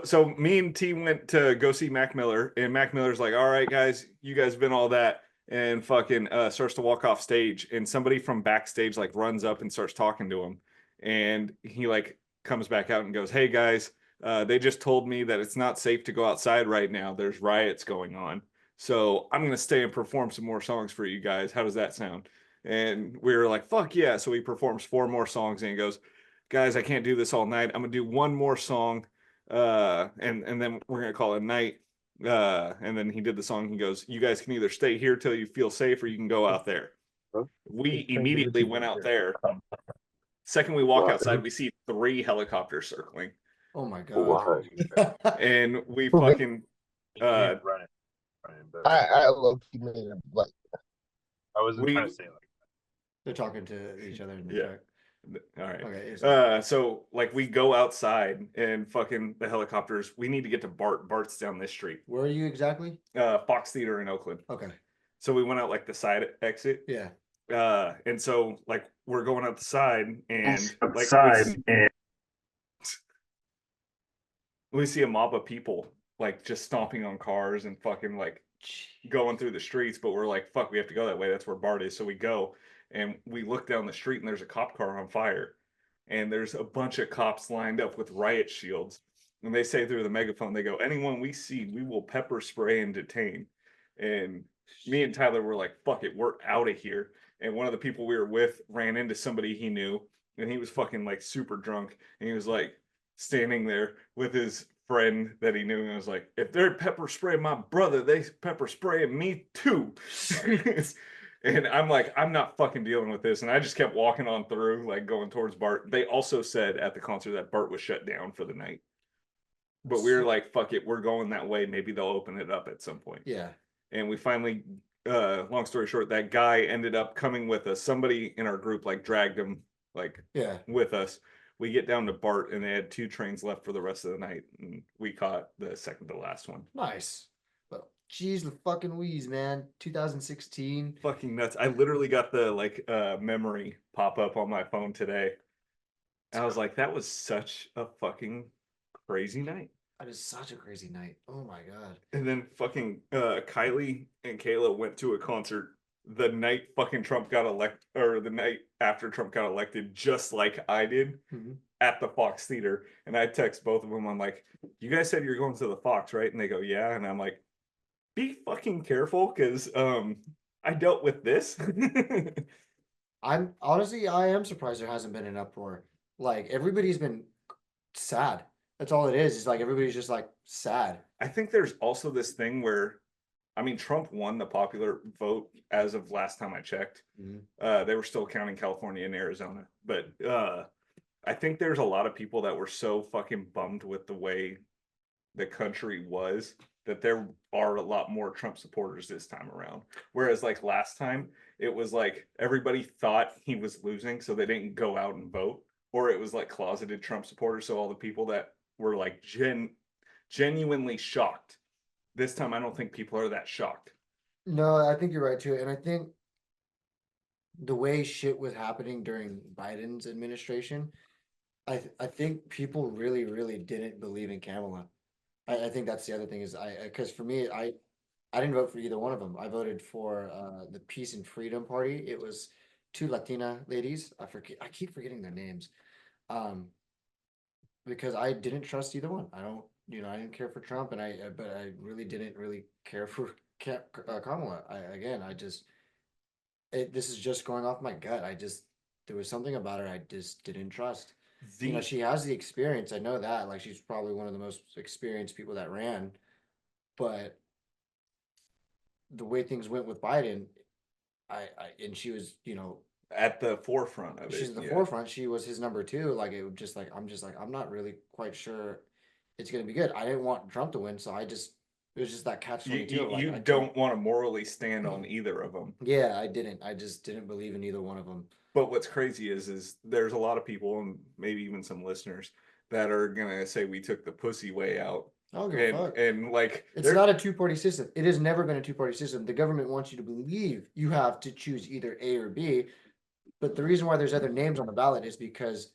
So me and T went to go see Mac Miller, and Mac Miller's like, "All right, guys, you guys been all that," and fucking starts to walk off stage, and somebody from backstage like runs up and starts talking to him, and he like comes back out and goes, "Hey guys, they just told me that it's not safe to go outside right now. There's riots going on, so I'm gonna stay and perform some more songs for you guys. How does that sound?" And we were like, "Fuck yeah!" So he performs 4 more songs, and he goes, "Guys, I can't do this all night. I'm gonna do one more song." And then we're gonna call it a night. And then he did the song. He goes, "You guys can either stay here till you feel safe, or you can go out there." We immediately went out there. Second, we walk outside, we see 3 helicopters circling, Oh my god. Why? and we fucking running, but I low key made it like I wasn't we trying to say like They're talking to each other in the Yeah. truck. All right. Okay. So like we go outside and fucking the helicopters. We need to get to Bart. Bart's down this street. Where are you exactly? Fox Theater in Oakland. Okay. So we went out like the side exit. Yeah. And so like we're going out the side and like we see a mob of people like just stomping on cars and fucking like going through the streets, but we're like, fuck, we have to go that way. That's where Bart is. So we go and we look down the street and there's a cop car on fire. And there's a bunch of cops lined up with riot shields. And they say through the megaphone, they go, "Anyone we see, we will pepper spray and detain." And me and Tyler were like, fuck it, we're out of here. And one of the people we were with ran into somebody he knew, and he was fucking like super drunk. And he was like standing there with his friend that he knew, and was like, "If they're pepper spraying my brother, they pepper spraying me too." And I'm like, I'm not fucking dealing with this. And I just kept walking on through, like going towards Bart. They also said at the concert that Bart was shut down for the night. But we were like, fuck it, we're going that way. Maybe they'll open it up at some point. Yeah. And we finally, long story short, that guy ended up coming with us. Somebody in our group like dragged him like Yeah. with us. We get down to Bart and they had 2 trains left for the rest of the night. And we caught the second to last one. Nice. But geez, the fucking wheeze, man. 2016. Fucking nuts. I literally got the like memory pop up on my phone today. I was like, that was such a fucking crazy night. That is such a crazy night. Oh my god. And then fucking Kylie and Kayla went to a concert the night fucking Trump got elected, or the night after Trump got elected, just like I did at the Fox Theater. And I text both of them. I'm like, "You guys said you're going to the Fox, right?" And they go, "Yeah." And I'm like, be fucking careful, because I dealt with this. I'm honestly, I am surprised there hasn't been an uproar. Like everybody's been sad. That's all it is. It's like everybody's just like sad. I think there's also this thing where, I mean, Trump won the popular vote as of last time I checked. They were still counting California and Arizona, but I think there's a lot of people that were so fucking bummed with the way the country was that there are a lot more Trump supporters this time around. Whereas like last time, it was like everybody thought he was losing, so they didn't go out and vote, or it was like closeted Trump supporters. So all the people that were like genuinely shocked. This time, I don't think people are that shocked. No, I think you're right too. And I think the way shit was happening during Biden's administration, I think people really didn't believe in Kamala. I think that's the other thing is because for me, I didn't vote for either one of them. I voted for the Peace and Freedom Party. It was 2 Latina ladies. I keep forgetting their names. Because I didn't trust either one. I don't, I didn't care for Trump, and but I really didn't really care for Kamala. This is just going off my gut. There was something about her I just didn't trust. She has the experience. I know that. Like, she's probably one of the most experienced people that ran, but the way things went with Biden, and she was, at the forefront of it. she's the forefront. She was his number 2. Like, I'm just like, I'm not really quite sure it's gonna be good. I didn't want Trump to win, so it was just that catch You 22. Like, you I can't- don't want to morally stand on either of them. Yeah, I didn't. I just didn't believe in either one of them. But what's crazy is there's a lot of people and maybe even some listeners that are gonna say we took the pussy way out. I don't give a fuck. And like It's not a two-party system. It has never been a two-party system. The government wants you to believe you have to choose either A or B. But the reason why there's other names on the ballot is because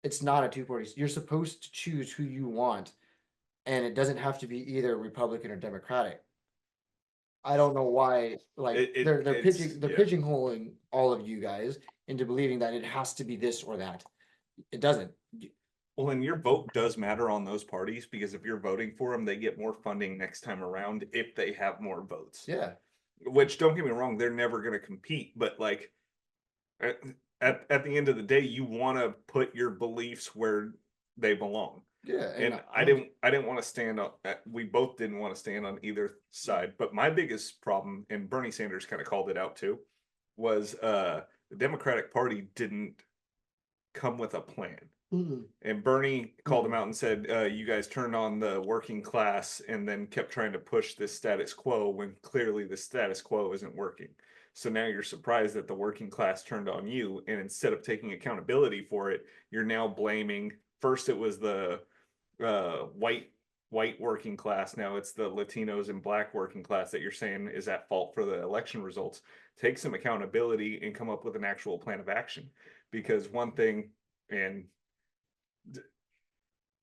it's not a two-party. You're supposed to choose who you want, and it doesn't have to be either Republican or Democratic. I don't know why, like they're it's yeah. pigeonholing all of you guys into believing that it has to be this or that. It doesn't. Well, and your vote does matter on those parties because if you're voting for them, they get more funding next time around if they have more votes. Yeah. Which don't get me wrong, they're never going to compete, but like at the end of the day, you want to put your beliefs where they belong. Yeah. And I didn't want to stand on, we both didn't want to stand on either side, but my biggest problem, and Bernie Sanders kind of called it out too, was the Democratic Party didn't come with a plan. Mhm. And Bernie called him out and said, you guys turned on the working class and then kept trying to push this status quo when clearly the status quo isn't working. So now you're surprised that the working class turned on you. And instead of taking accountability for it, you're now blaming, first it was the white working class. Now it's the Latinos and black working class that you're saying is at fault for the election results. Take some accountability and come up with an actual plan of action. Because one thing, and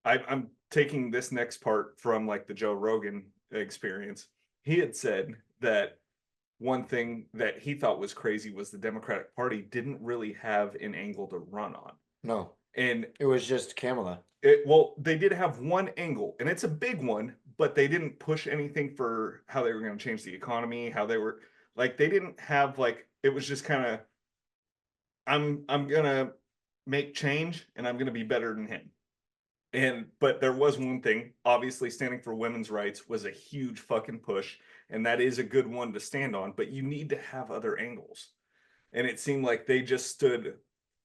I'm taking this next part from like the Joe Rogan experience. He had said that one thing that he thought was crazy was the Democratic Party didn't really have an angle to run on. No, And it was just Kamala. well, they did have one angle, and it's a big one, but they didn't push anything for how they were going to change the economy, how they were like they didn't have like it was just kind of I'm gonna make change and I'm gonna be better than him. And but there was one thing, obviously standing for women's rights was a huge fucking push, and that is a good one to stand on, but you need to have other angles. And it seemed like they just stood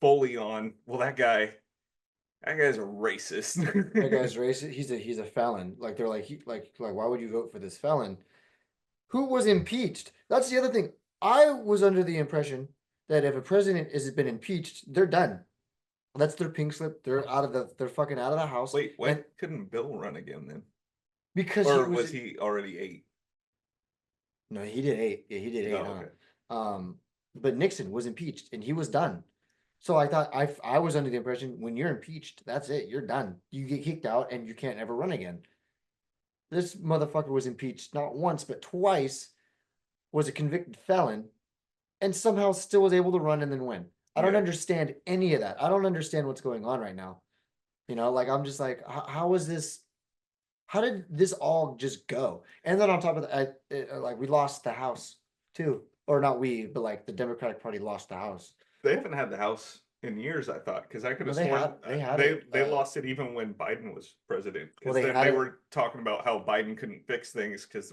fully on, well, that guy's a racist. That guy's racist. He's a felon. Like they're like why would you vote for this felon? Who was impeached? That's the other thing. I was under the impression that if a president has been impeached, they're done. That's their pink slip. They're fucking out of the house. Wait, why And couldn't Bill run again then? because Or was he already 8? No, he did 8. Yeah, he did 8. Oh, Huh? okay. But Nixon was impeached and he was done. So I thought I was under the impression when you're impeached, that's it. You're done. You get kicked out and you can't ever run again. This motherfucker was impeached not once but twice. Was a convicted felon, and somehow still was able to run and then win. I don't Yeah. understand any of that. I don't understand what's going on right now. You know, like I'm just like, how is this? How did this all just go? And then on top of that, like we lost the House too, or not we, but like the Democratic Party lost the House. They haven't had the House in years, I thought, because I could have No, sworn they had they it, lost it even when Biden was president. Well, Because they then had they it- were talking about how Biden couldn't fix things because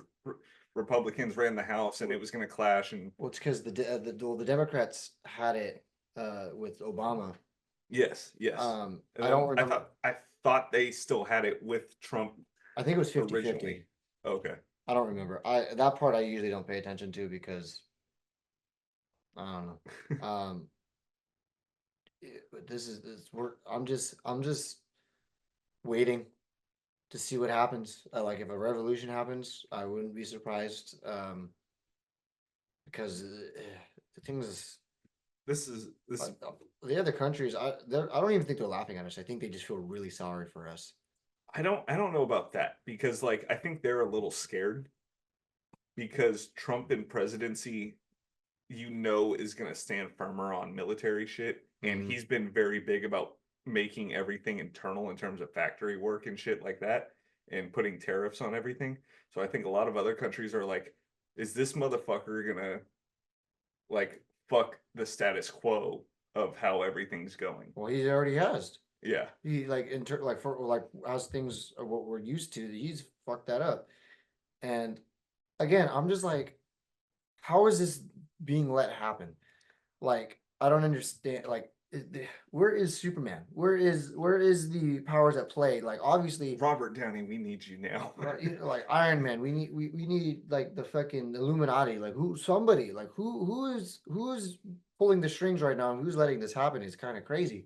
Republicans ran the House and it was going to clash. And Well, it's because the Democrats had it with Obama. yes, yes. I And don't remember. I thought they still had it with Trump I think it was 50-50. originally. Okay. I don't remember. That part I usually don't pay attention to because I don't know. But I'm just waiting to see what happens. Like if a revolution happens, I wouldn't be surprised. Because the things This is the other countries, I don't even think they're laughing at us. I think they just feel really sorry for us. I don't know about that because like I think they're a little scared because Trump in presidency, is going to stand firmer on military shit, and Mhm. he's been very big about making everything internal in terms of factory work and shit like that, and putting tariffs on everything. So I think a lot of other countries are like, is this motherfucker gonna like fuck the status quo of how everything's going? Well, he already has. Yeah. He for as things are what we're used to, he's fucked that up. And again, I'm just like, how is this being let happen? Like, I don't understand. Like, where is Superman? Where is the powers at play? Like obviously, Robert Downey, we need you now. like Iron Man, we need like the fucking Illuminati, like somebody, like who is pulling the strings right now and who's letting this happen is kind of crazy.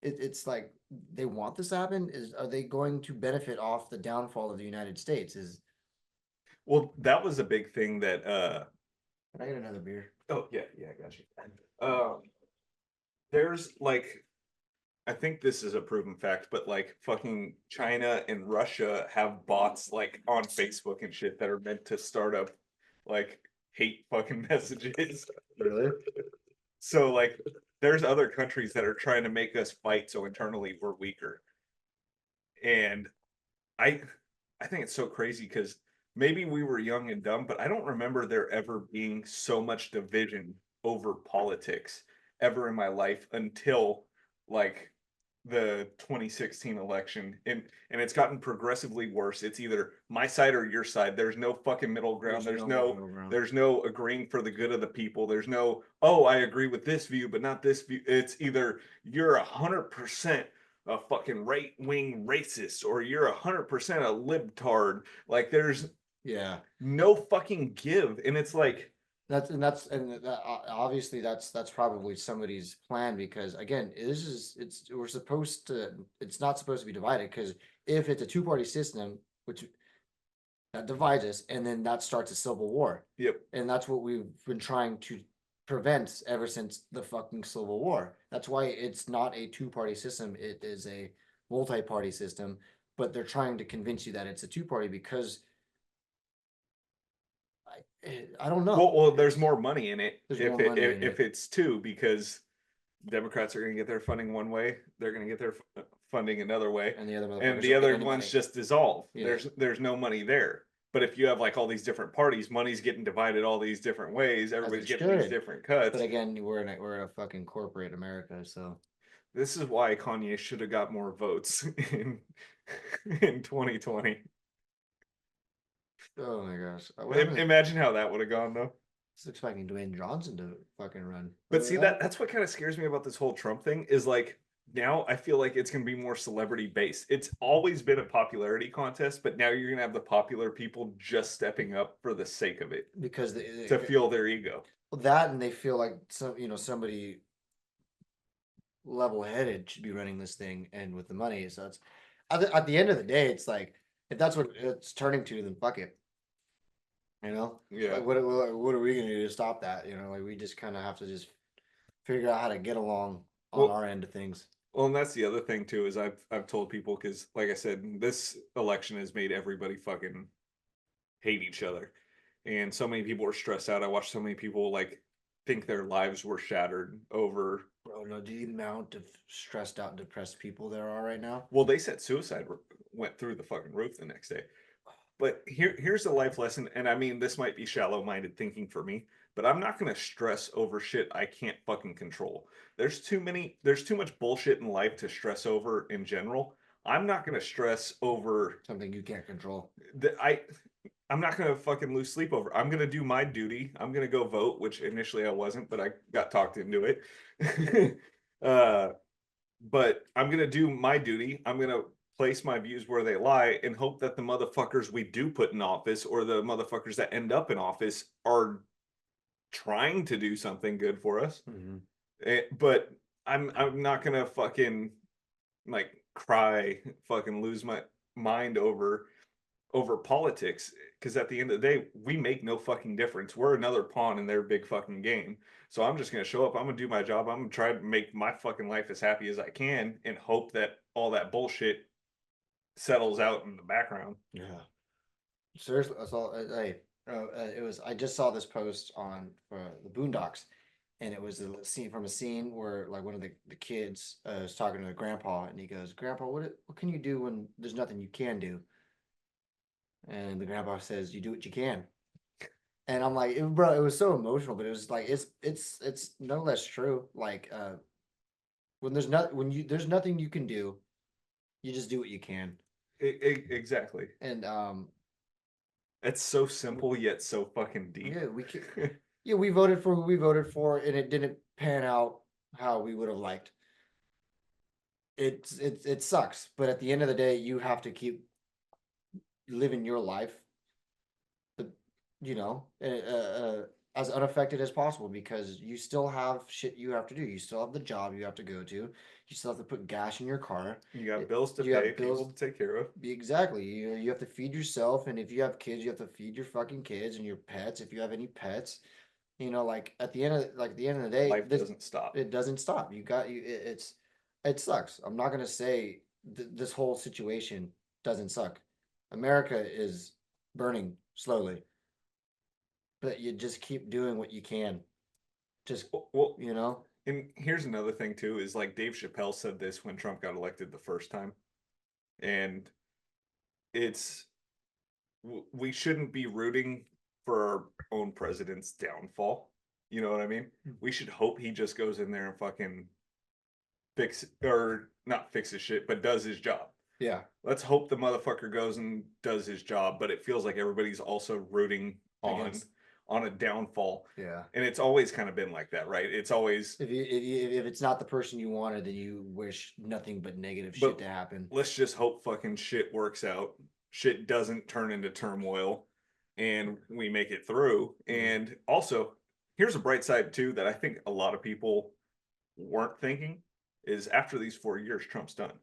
It's like they want this to happen. Are they going to benefit off the downfall of the United States? Well, that was a big thing that Can I get another beer? oh yeah, I got you. There's like I think this is a proven fact, but like fucking China and Russia have bots like on Facebook and shit that are meant to start up like hate fucking messages. Really? So like there's other countries that are trying to make us fight so internally we're weaker. And I I think it's so crazy because maybe we were young and dumb, but I don't remember there ever being so much division over politics ever in my life until like the 2016 election. And it's gotten progressively worse. It's either my side or your side. There's no fucking middle ground. There's There's no no middle ground. there's no agreeing for the good of the people. There's no, oh, I agree with this view, but not this view. It's either you're 100% a fucking right wing racist or you're 100% a libtard. Like there's Yeah. no fucking give. And it's like, Obviously that's probably somebody's plan because again it's not supposed to be divided because if it's a two-party system which that divides us and then that starts a civil war yep. and that's what we've been trying to prevent ever since the fucking Civil War. That's why it's not a two-party system, it is a multi-party system, but they're trying to convince you that it's a two-party because I don't know. Well, there's more money in it There's if more money in if it's two because Democrats are going to get their funding one way, they're going to get their funding another way, and the other and motherfuckers the don't other get any ones money. just dissolve. Yeah. There's no money there. But if you have like all these different parties, money's getting divided all these different ways. Everybody's getting these should. different cuts. But again, we're in a fucking corporate America, so This is why Kanye should have got more votes in 2020. oh my gosh. Imagine how that would have gone though. I was expecting Dwayne Johnson to fucking run. But see that's what kind of scares me about this whole Trump thing is like now I feel like it's going to be more celebrity based. It's always been a popularity contest, but now you're going to have the popular people just stepping up for the sake of it because to fuel their ego. That and they feel like somebody level-headed should be running this thing and with the money. So it's at the end of the day, it's like if that's what it's turning to, then fuck it. Yeah. Like what are we gonna do to stop that? Like we just kind of have to just figure out how to get along on our end of things. Well, and that's the other thing too is I've told people because like I said, this election has made everybody fucking hate each other, and so many people are stressed out. I watched so many people like think their lives were shattered over. Bro, no, the amount of stressed out, depressed people there are right now. Well, they said suicide went through the fucking roof the next day. But here's a life lesson, and I mean this might be shallow-minded thinking for me, but I'm not gonna stress over shit I can't fucking control. There's too much bullshit in life to stress over in general. I'm not gonna stress over something you can't control. I'm not gonna fucking lose sleep over. I'm gonna do my duty. I'm gonna go vote, which initially I wasn't, but I got talked into it. But I'm gonna do my duty. I'm gonna place my views where they lie and hope that the motherfuckers we do put in office or the motherfuckers that end up in office are trying to do something good for us. But I'm not gonna fucking like cry, fucking lose my mind over politics because at the end of the day we make no fucking difference. We're another pawn in their big fucking game. So I'm just gonna show up, I'm gonna do my job, I'm gonna try to make my fucking life as happy as I can and hope that all that bullshit settles out in the background. Yeah, seriously, that's all. It was. I just saw this post on the Boondocks, and it was a scene where like one of the kids is talking to the grandpa, and he goes, "Grandpa, what can you do when there's nothing you can do?" And the grandpa says, "You do what you can." And I'm like, bro, it was so emotional, but it was like it's no less true. Like when there's nothing you can do, you just do what you can. Exactly. And it's so simple yet so fucking deep. Yeah, we voted for who we voted for, and it didn't pan out how we would have liked. It sucks, but at the end of the day, you have to keep living your life, but as unaffected as possible because you still have shit you have to do. You still have the job you have to go to. You still have to put gas in your car. You got bills to You pay, have bills people to take care of. exactly. You have to feed yourself, and if you have kids, you have to feed your fucking kids and your pets if you have any pets. Like at the end of the day, Life doesn't stop. it doesn't stop. It sucks. I'm not gonna say this whole situation doesn't suck. America is burning slowly, but you just keep doing what you can. Just Well, and here's another thing too, is like Dave Chappelle said this when Trump got elected the first time. And it's we shouldn't be rooting for our own president's downfall. You know what I mean? We should hope he just goes in there and fucking fix or not fixes shit, but does his job. Yeah. Let's hope the motherfucker goes and does his job, but it feels like everybody's also rooting on a downfall. Yeah. And it's always kind of been like that, right? It's always if it's not the person you wanted, then you wish nothing but negative shit to happen. Let's just hope fucking shit works out. Shit doesn't turn into turmoil and we make it through. And also, here's a bright side too that I think a lot of people weren't thinking is after these 4 years, Trump's done.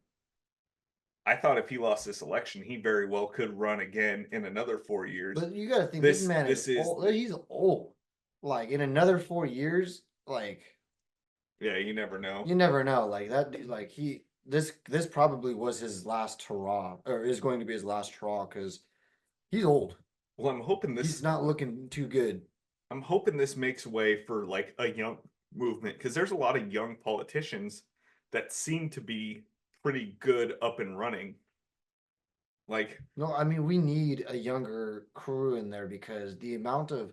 I thought if he lost this election, he very well could run again in another 4 years. But you got to think this man is old. He's old. Like in another 4 years, like yeah, you never know. You never know. Like that. Like this probably was his last hurrah, or is going to be his last hurrah because he's old. Well, I'm hoping he's not looking too good. I'm hoping this makes way for like a young movement because there's a lot of young politicians that seem to be pretty good up and running. Like, no, I mean, we need a younger crew in there because the amount of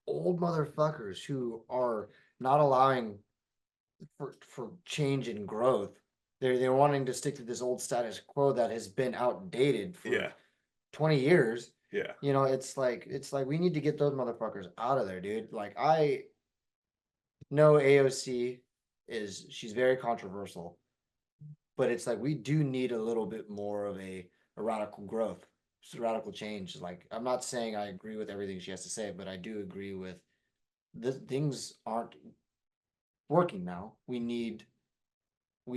old motherfuckers who are not allowing for change and growth. They're wanting to stick to this old status quo that has been outdated for 20 years. Yeah. It's like we need to get those motherfuckers out of there, dude. Like I know AOC she's very controversial. But it's like we do need a little bit more of a radical growth, just a radical change. Like I'm not saying I agree with everything she has to say, but I do agree with the things aren't working now. We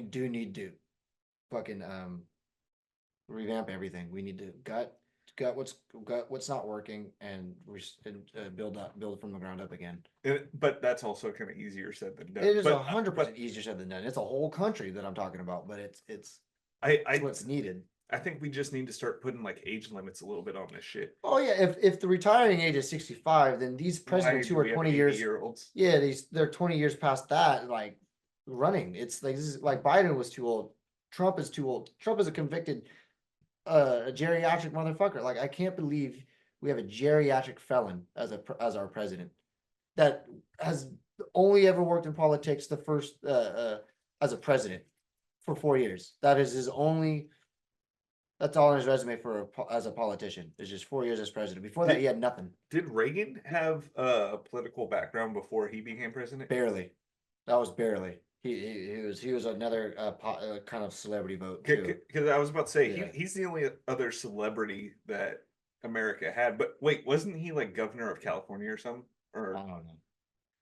do need to fucking revamp everything. We need to gut what's not working and build it from the ground up again. But that's also kind of easier said than done. It is 100% easier said than done. It's a whole country that I'm talking about, but it's what's needed. I think we just need to start putting like age limits a little bit on this shit. Oh yeah, if the retiring age is 65, then these presidents who are 20 years, they're 20 years past that, like running. It's like this is like Biden was too old. Trump is too old. Trump is a convicted a geriatric motherfucker. Like I can't believe we have a geriatric felon as our president that has only ever worked in politics the first as a president for 4 years. That is his only. That's all on his resume as a politician. It's just 4 years as president. Before that, he had nothing. Did Reagan have a political background before he became president? Barely. That was barely. He was another kind of celebrity vote too. Because I was about to say he's the only other celebrity that America had. But wait, wasn't he like governor of California or something? Or I don't know.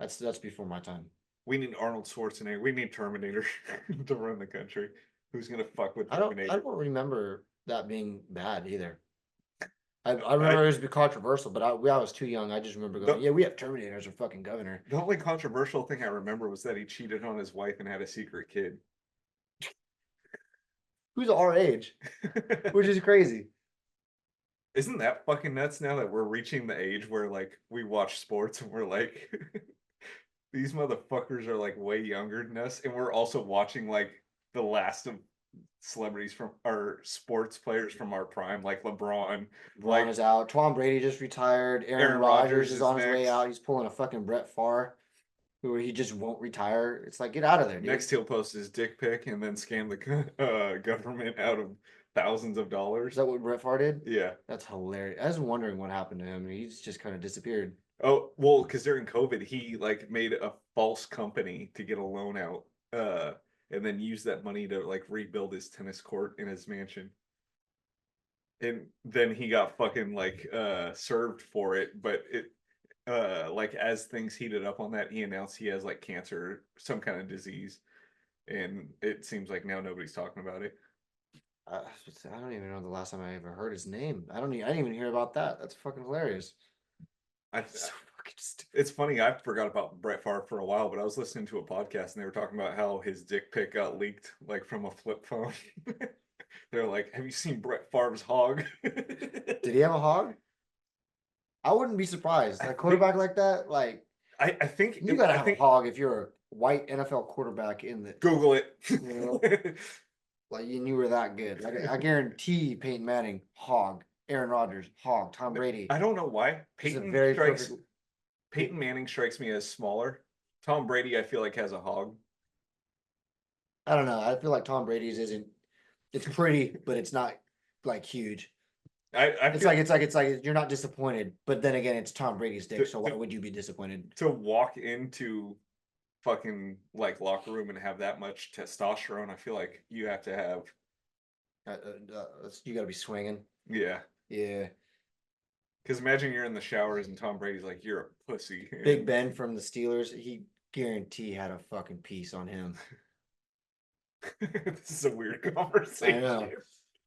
That's before my time. We need Arnold Schwarzenegger. We need Terminator to run the country. Who's gonna fuck with Terminator? I don't remember that being bad either. I remember it was controversial, but I was too young. I just remember going, yeah, we have Terminator as our fucking governor. The only controversial thing I remember was that he cheated on his wife and had a secret kid. Who's our age? Which is crazy. Isn't that fucking nuts now that we're reaching the age where like we watch sports and we're like these motherfuckers are like way younger than us and we're also watching like the last of celebrities from our sports players from our prime, like LeBron. Is out. Tom Brady just retired. Aaron Rodgers is on his way out. He's pulling a fucking Brett Favre, who he just won't retire. It's like, get out of there, dude. Next, he'll post his dick pic and then scam the government out of thousands of dollars. Is that what Brett Favre did? Yeah, that's hilarious. I was wondering what happened to him. He's just kind of disappeared. Oh, well, because during COVID, he like made a false company to get a loan out, and then used that money to like rebuild his tennis court in his mansion. And then he got fucking like served for it, but it like as things heated up on that, he announced he has like cancer, some kind of disease, and it seems like now nobody's talking about it. I don't even know the last time I ever heard his name. I didn't even hear about that. That's fucking hilarious. I So fucking stupid. It's funny, I forgot about Brett Favre for a while, but I was listening to a podcast and they were talking about how his dick pic got leaked like from a flip phone. They're like, "Have you seen Brett Favre's hog?" Did he have a hog? I wouldn't be surprised. A quarterback like that, like I think you gotta I have think a hog if you're a white NFL quarterback in the Google it. know? like you were that good. Like I guarantee Peyton Manning, hog, Aaron Rodgers, hog, Tom Brady. I don't know why. This is a very perfect. Peyton Manning strikes me as smaller. Tom Brady, I feel like has a hog. I don't know. I feel like Tom Brady's isn't. It's pretty, but it's not like huge. I It's feel like you're not disappointed, but then again, it's Tom Brady's dick, so why to- would you be disappointed? to walk into fucking like locker room and have that much testosterone. I feel like you have to have You got to be swinging. yeah. Yeah. Because imagine you're in the showers and Tom Brady's like, "You're a pussy." Big Ben from the Steelers, he guarantee had a fucking piece on him. This is a weird I conversation. know.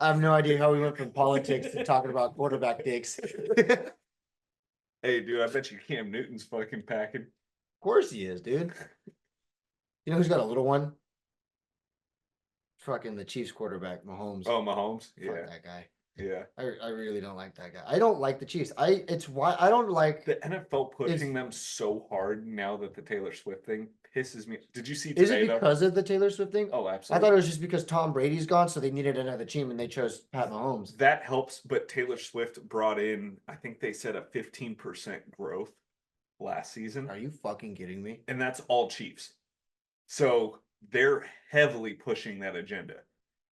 I have no idea how we went from politics to talking about quarterback dicks. Of Hey, dude, I bet you Cam Newton's fucking packing. course he is, dude. You know who's got a little one? Fucking the Chiefs quarterback, Mahomes. Oh, Mahomes. Fuck Yeah, that guy. yeah. I really don't like that guy. I don't like the Chiefs. It's why I don't like. The NFL pushing It's- them so hard now that the Taylor Swift thing pisses me. Did you see Is today it though? because of the Taylor Swift thing? Oh, I absolutely. thought it was just because Tom Brady's gone, so they needed another team and they chose Pat Mahomes. That helps, but Taylor Swift brought in, I think they said a 15% growth last season, Are you fucking kidding me? and that's all Chiefs. So they're heavily pushing that agenda.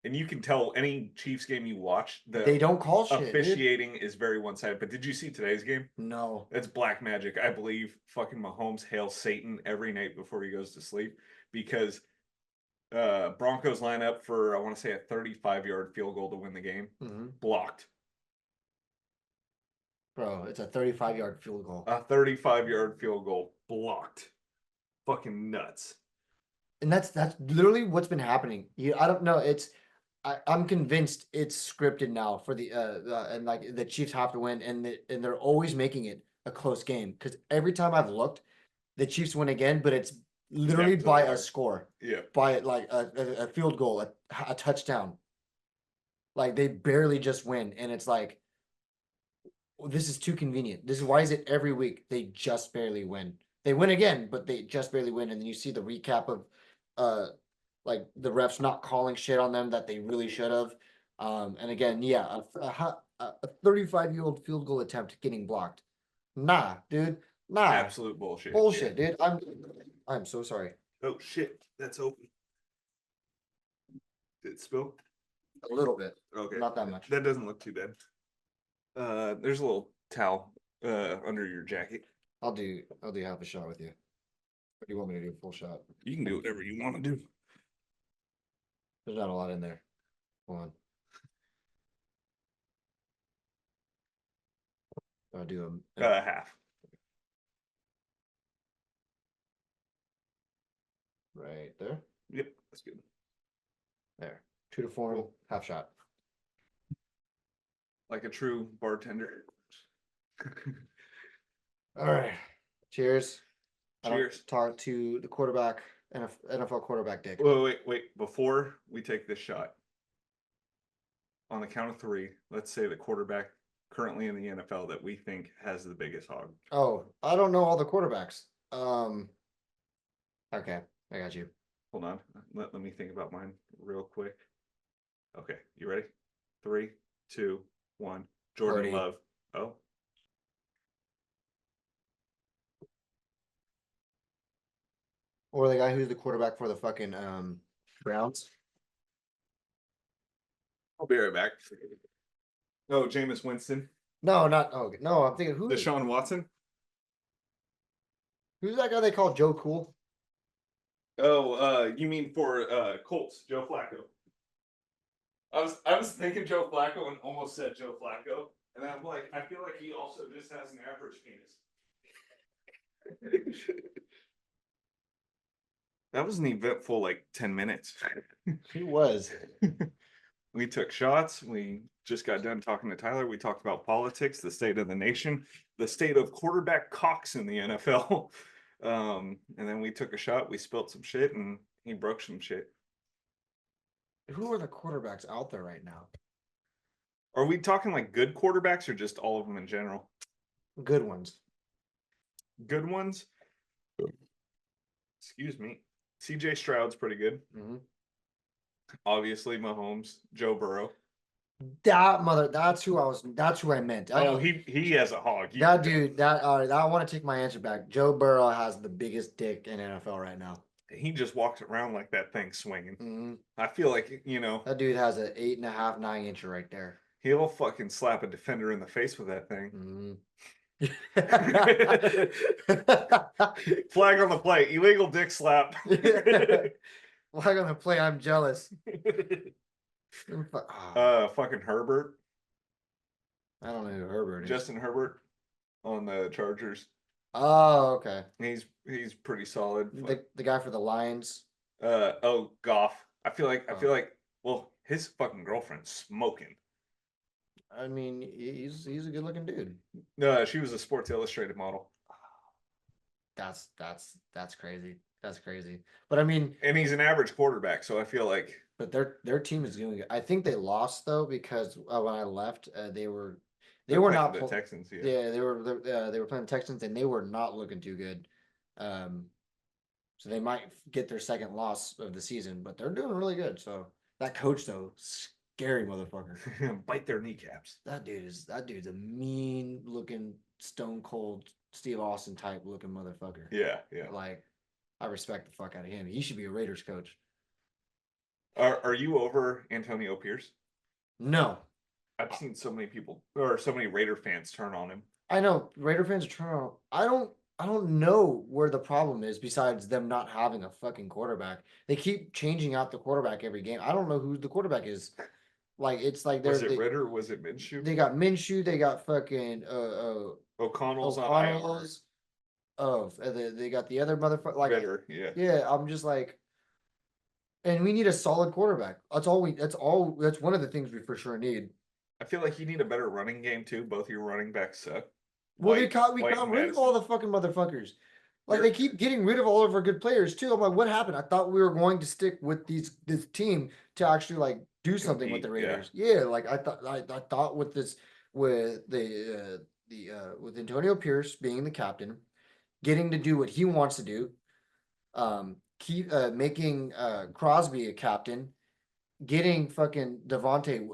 And you can tell any Chiefs game you watch, the They don't call shit, dude. officiating is very one-sided. But did you see today's game? No. It's black magic. I believe fucking Mahomes hails Satan every night before he goes to sleep because Broncos line up for, I want to say, a 35-yard field goal to win the game. Mhm. Blocked. Bro, it's a 35-yard field goal. A 35-yard field goal blocked. Fucking nuts. And that's literally what's been happening. I don't know. I'm convinced it's scripted now for the and like the Chiefs have to win and they're always making it a close game because every time I've looked, the Chiefs win again, but it's literally Down to the by a wire. score, Yeah. by like a field goal, a touchdown. Like they barely just win, and it's like this is too convenient. This is why is it every week they just barely win. They win again, but they just barely win, and then you see the recap of like the refs not calling shit on them that they really should have. And again, yeah, a 35-year-old field goal attempt getting blocked. Nah, dude. Nah. Absolute bullshit. Bullshit, Yeah. dude. I'm so sorry. Oh shit, that's open. Did it spill? A little bit. Okay. Not that much. That doesn't look too bad. There's a little towel under your jacket. I'll do half a shot with you. Or do you want me to do a full shot? You can do whatever you want to do. There's not a lot in there. Hold on. I'll do Half. right there. Yep, that's good. There. 2 to 4, half shot. Like a true bartender. All right. Cheers. I don't Cheers. talk to the quarterback, NFL quarterback dick. Wait. Before we take this shot, on the count of 3, let's say the quarterback currently in the NFL that we think has the biggest hog. Oh, I don't know all the quarterbacks. Okay, I got you. Hold on. Let me think about mine real quick. Okay, you ready? 3, 2, 1. Jordan Purdy. Love. Oh. Or the guy who's the quarterback for the fucking Browns. I'll be right back. Oh, Jameis Winston. No, not no. I'm thinking who? Deshaun Watson. Who's that guy they call Joe Cool? Oh, you mean for Colts, Joe Flacco. I was thinking Joe Flacco and almost said Joe Flacco. And I'm like, I feel like he also just has an average penis. That was an eventful like 10 minutes. He was. We took shots. We just got done talking to Tiyler. We talked about politics, the state of the nation, the state of quarterback cocks in the NFL. And then we took a shot. We spilled some shit, and he broke some shit. Who are the quarterbacks out there right now? Are we talking like good quarterbacks or just all of them in general? Good ones. Good ones. Excuse me. CJ Stroud's pretty good. Mm-hmm. Obviously, Mahomes, Joe Burrow. That's who I meant. He has a hog. That dude, I want to take my answer back. Joe Burrow has the biggest dick in NFL right now. He just walks around like that thing swinging. Mm-hmm. I feel like, that dude has an 8.5, 9-incher right there. He'll fucking slap a defender in the face with that thing. Mm-hmm. Flag on the play. Illegal dick slap. Flag on the play. I'm jealous. Fucking Herbert. I don't know who Herbert is. Justin Herbert on the Chargers. Oh, okay. He's pretty solid. The guy for the Lions. Goff. I feel like well, his fucking girlfriend's smoking. I mean, he's a good looking dude. No, she was a Sports Illustrated model. That's crazy. That's crazy. But I mean, and he's an average quarterback, so I feel like. But their team is doing good. I think they lost though because when I left, they were not the Texans. Yeah, they were playing the Texans and they were not looking too good. So they might get their second loss of the season, but they're doing really good. So that coach though, scary motherfucker. Bite their kneecaps. That dude's a mean looking Stone Cold Steve Austin type looking motherfucker. Yeah. Like I respect the fuck out of him. He should be a Raiders coach. Are you over Antonio Pierce? No. I've seen so many people or so many Raider fans turn on him. I know Raider fans are turning on. I don't know where the problem is besides them not having a fucking quarterback. They keep changing out the quarterback every game. I don't know who the quarterback is. Like it's like was it Ritter? Was it Minshew? They got Minshew. They got fucking O'Connell's on IR. Oh, they got the other motherfucker. Like Ritter, yeah. Yeah, I'm just like, and we need a solid quarterback. That's one of the things we for sure need. I feel like you need a better running game too. Both your running backs suck. Well, we got rid of all the fucking motherfuckers. Like they keep getting rid of all of our good players too. I'm like, what happened? I thought we were going to stick with this team to actually like do something with the Raiders. Yeah, like I thought with with Antonio Pierce being the captain, getting to do what he wants to do, keep making Crosby a captain, getting fucking Devontae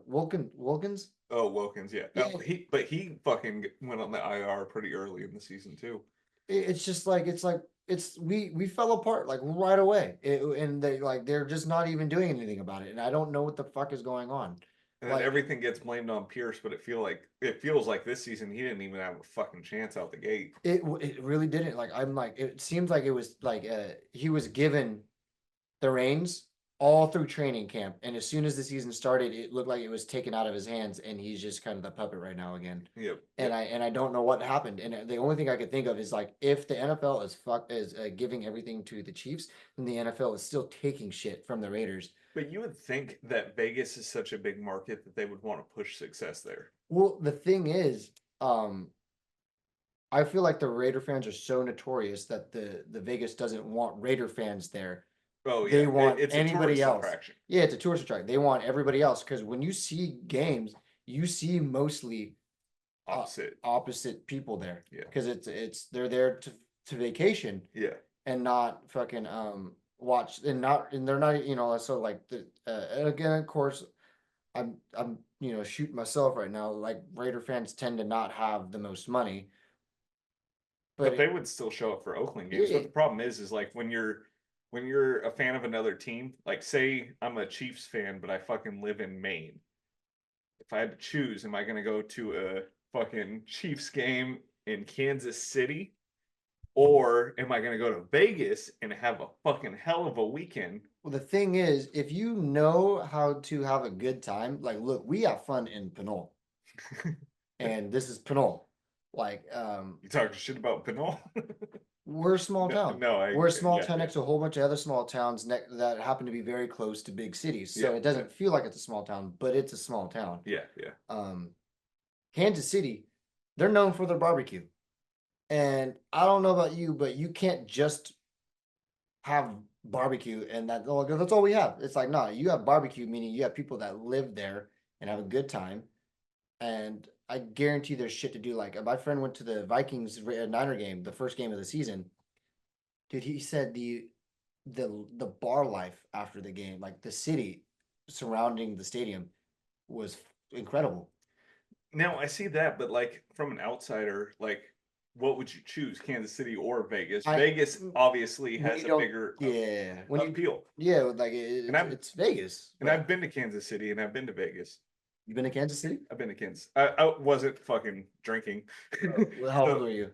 Wilkins. Oh, Wilkins, yeah. He fucking went on the IR pretty early in the season too. It's just like we fell apart like right away, and they're just not even doing anything about it, and I don't know what the fuck is going on. And then everything gets blamed on Pierce, but it feels like this season he didn't even have a fucking chance out the gate. It really didn't. Like it seems like it was like he was given the reins all through training camp, and as soon as the season started, it looked like it was taken out of his hands, and he's just kind of the puppet right now again. Yep. And I don't know what happened, and the only thing I could think of is like if the NFL is giving everything to the Chiefs, then the NFL is still taking shit from the Raiders. But you would think that Vegas is such a big market that they would want to push success there. Well, the thing is, I feel like the Raider fans are so notorious that the Vegas doesn't want Raider fans there. Oh yeah, they want it's anybody else. Attraction. Yeah, it's a tourist attraction. They want everybody else because when you see games, you see mostly opposite people there. Yeah, because they're there to vacation. Yeah, and not fucking watch and they're not so like and again of course I'm shooting myself right now. Like Raider fans tend to not have the most money, but they would still show up for Oakland games. But the problem is like when you're a fan of another team, like say I'm a Chiefs fan, but I fucking live in Maine. If I had to choose, am I going to go to a fucking Chiefs game in Kansas City Or am I gonna go to Vegas and have a fucking hell of a weekend? Well, the thing is, if you know how to have a good time, like, look, we have fun in Pinole, and this is Pinole. Like, You talking shit about Pinole? we're a small town. No, We're a small yeah, town yeah. next to a whole bunch of other small towns that happen to be very close to big cities. So Yeah, it doesn't feel like it's a small town, but it's a small town. Yeah, yeah. Kansas City, they're known for their barbecue. And I don't know about you, but you can't just have barbecue and that's all we have. It's like, nah, you have barbecue, meaning you have people that live there and have a good time. And I guarantee there's shit to do. Like, my friend went to the Vikings Niner game, the first game of the season. Dude, he said the bar life after the game, like the city surrounding the stadium, was incredible. Now I see that, but like from an outsider, like what would you choose, Kansas City or Vegas? Vegas obviously has a bigger appeal. Yeah, like it's Vegas. And I've been to Kansas City and I've been to Vegas. You been to Kansas City? I've been to Kansas. I wasn't fucking drinking. Well, how old were you?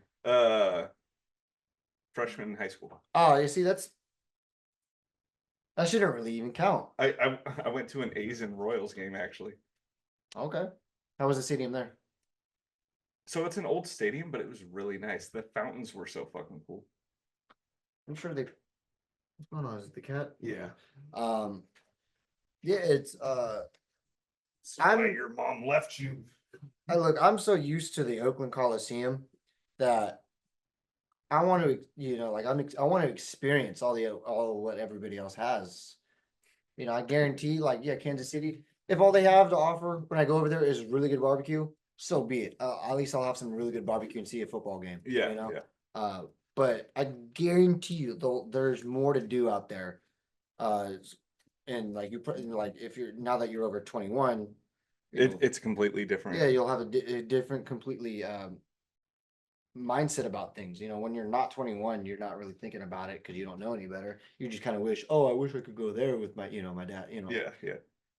Freshman in high school. Oh, you see, that shouldn't really even count. I went to an A's and Royals game actually. Okay. How was the stadium there? So it's an old stadium, but it was really nice. The fountains were so fucking cool. I'm sure what's going on? Is it the cat? Yeah. Yeah, it's Why your mom left you. I'm so used to the Oakland Coliseum that I want to, I want to experience all what everybody else has. I guarantee, like, yeah, Kansas City, if all they have to offer when I go over there is really good barbecue, so be it. At least I'll have some really good barbecue and see a football game. Yeah, yeah. But I guarantee you, there's more to do out there. And like if you're now that you're over 21, it's completely different. Yeah, you'll have a different, completely mindset about things. When you're not 21, you're not really thinking about it because you don't know any better. You just kind of wish, oh, I wish I could go there with my, my dad. Yeah, yeah.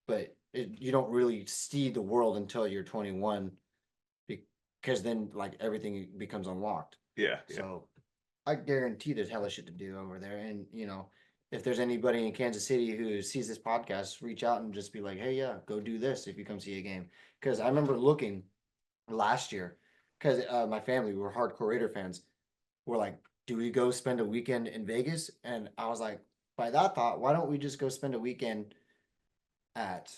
But you don't really see the world until you're 21, because then like everything becomes unlocked. Yeah. So I guarantee there's hella shit to do over there. And if there's anybody in Kansas City who sees this podcast, reach out and just be like, hey, yeah, go do this if you come see a game. Because I remember looking last year, because my family were hardcore Raider fans. We're like, do we go spend a weekend in Vegas? And I was like, by that thought, why don't we just go spend a weekend at,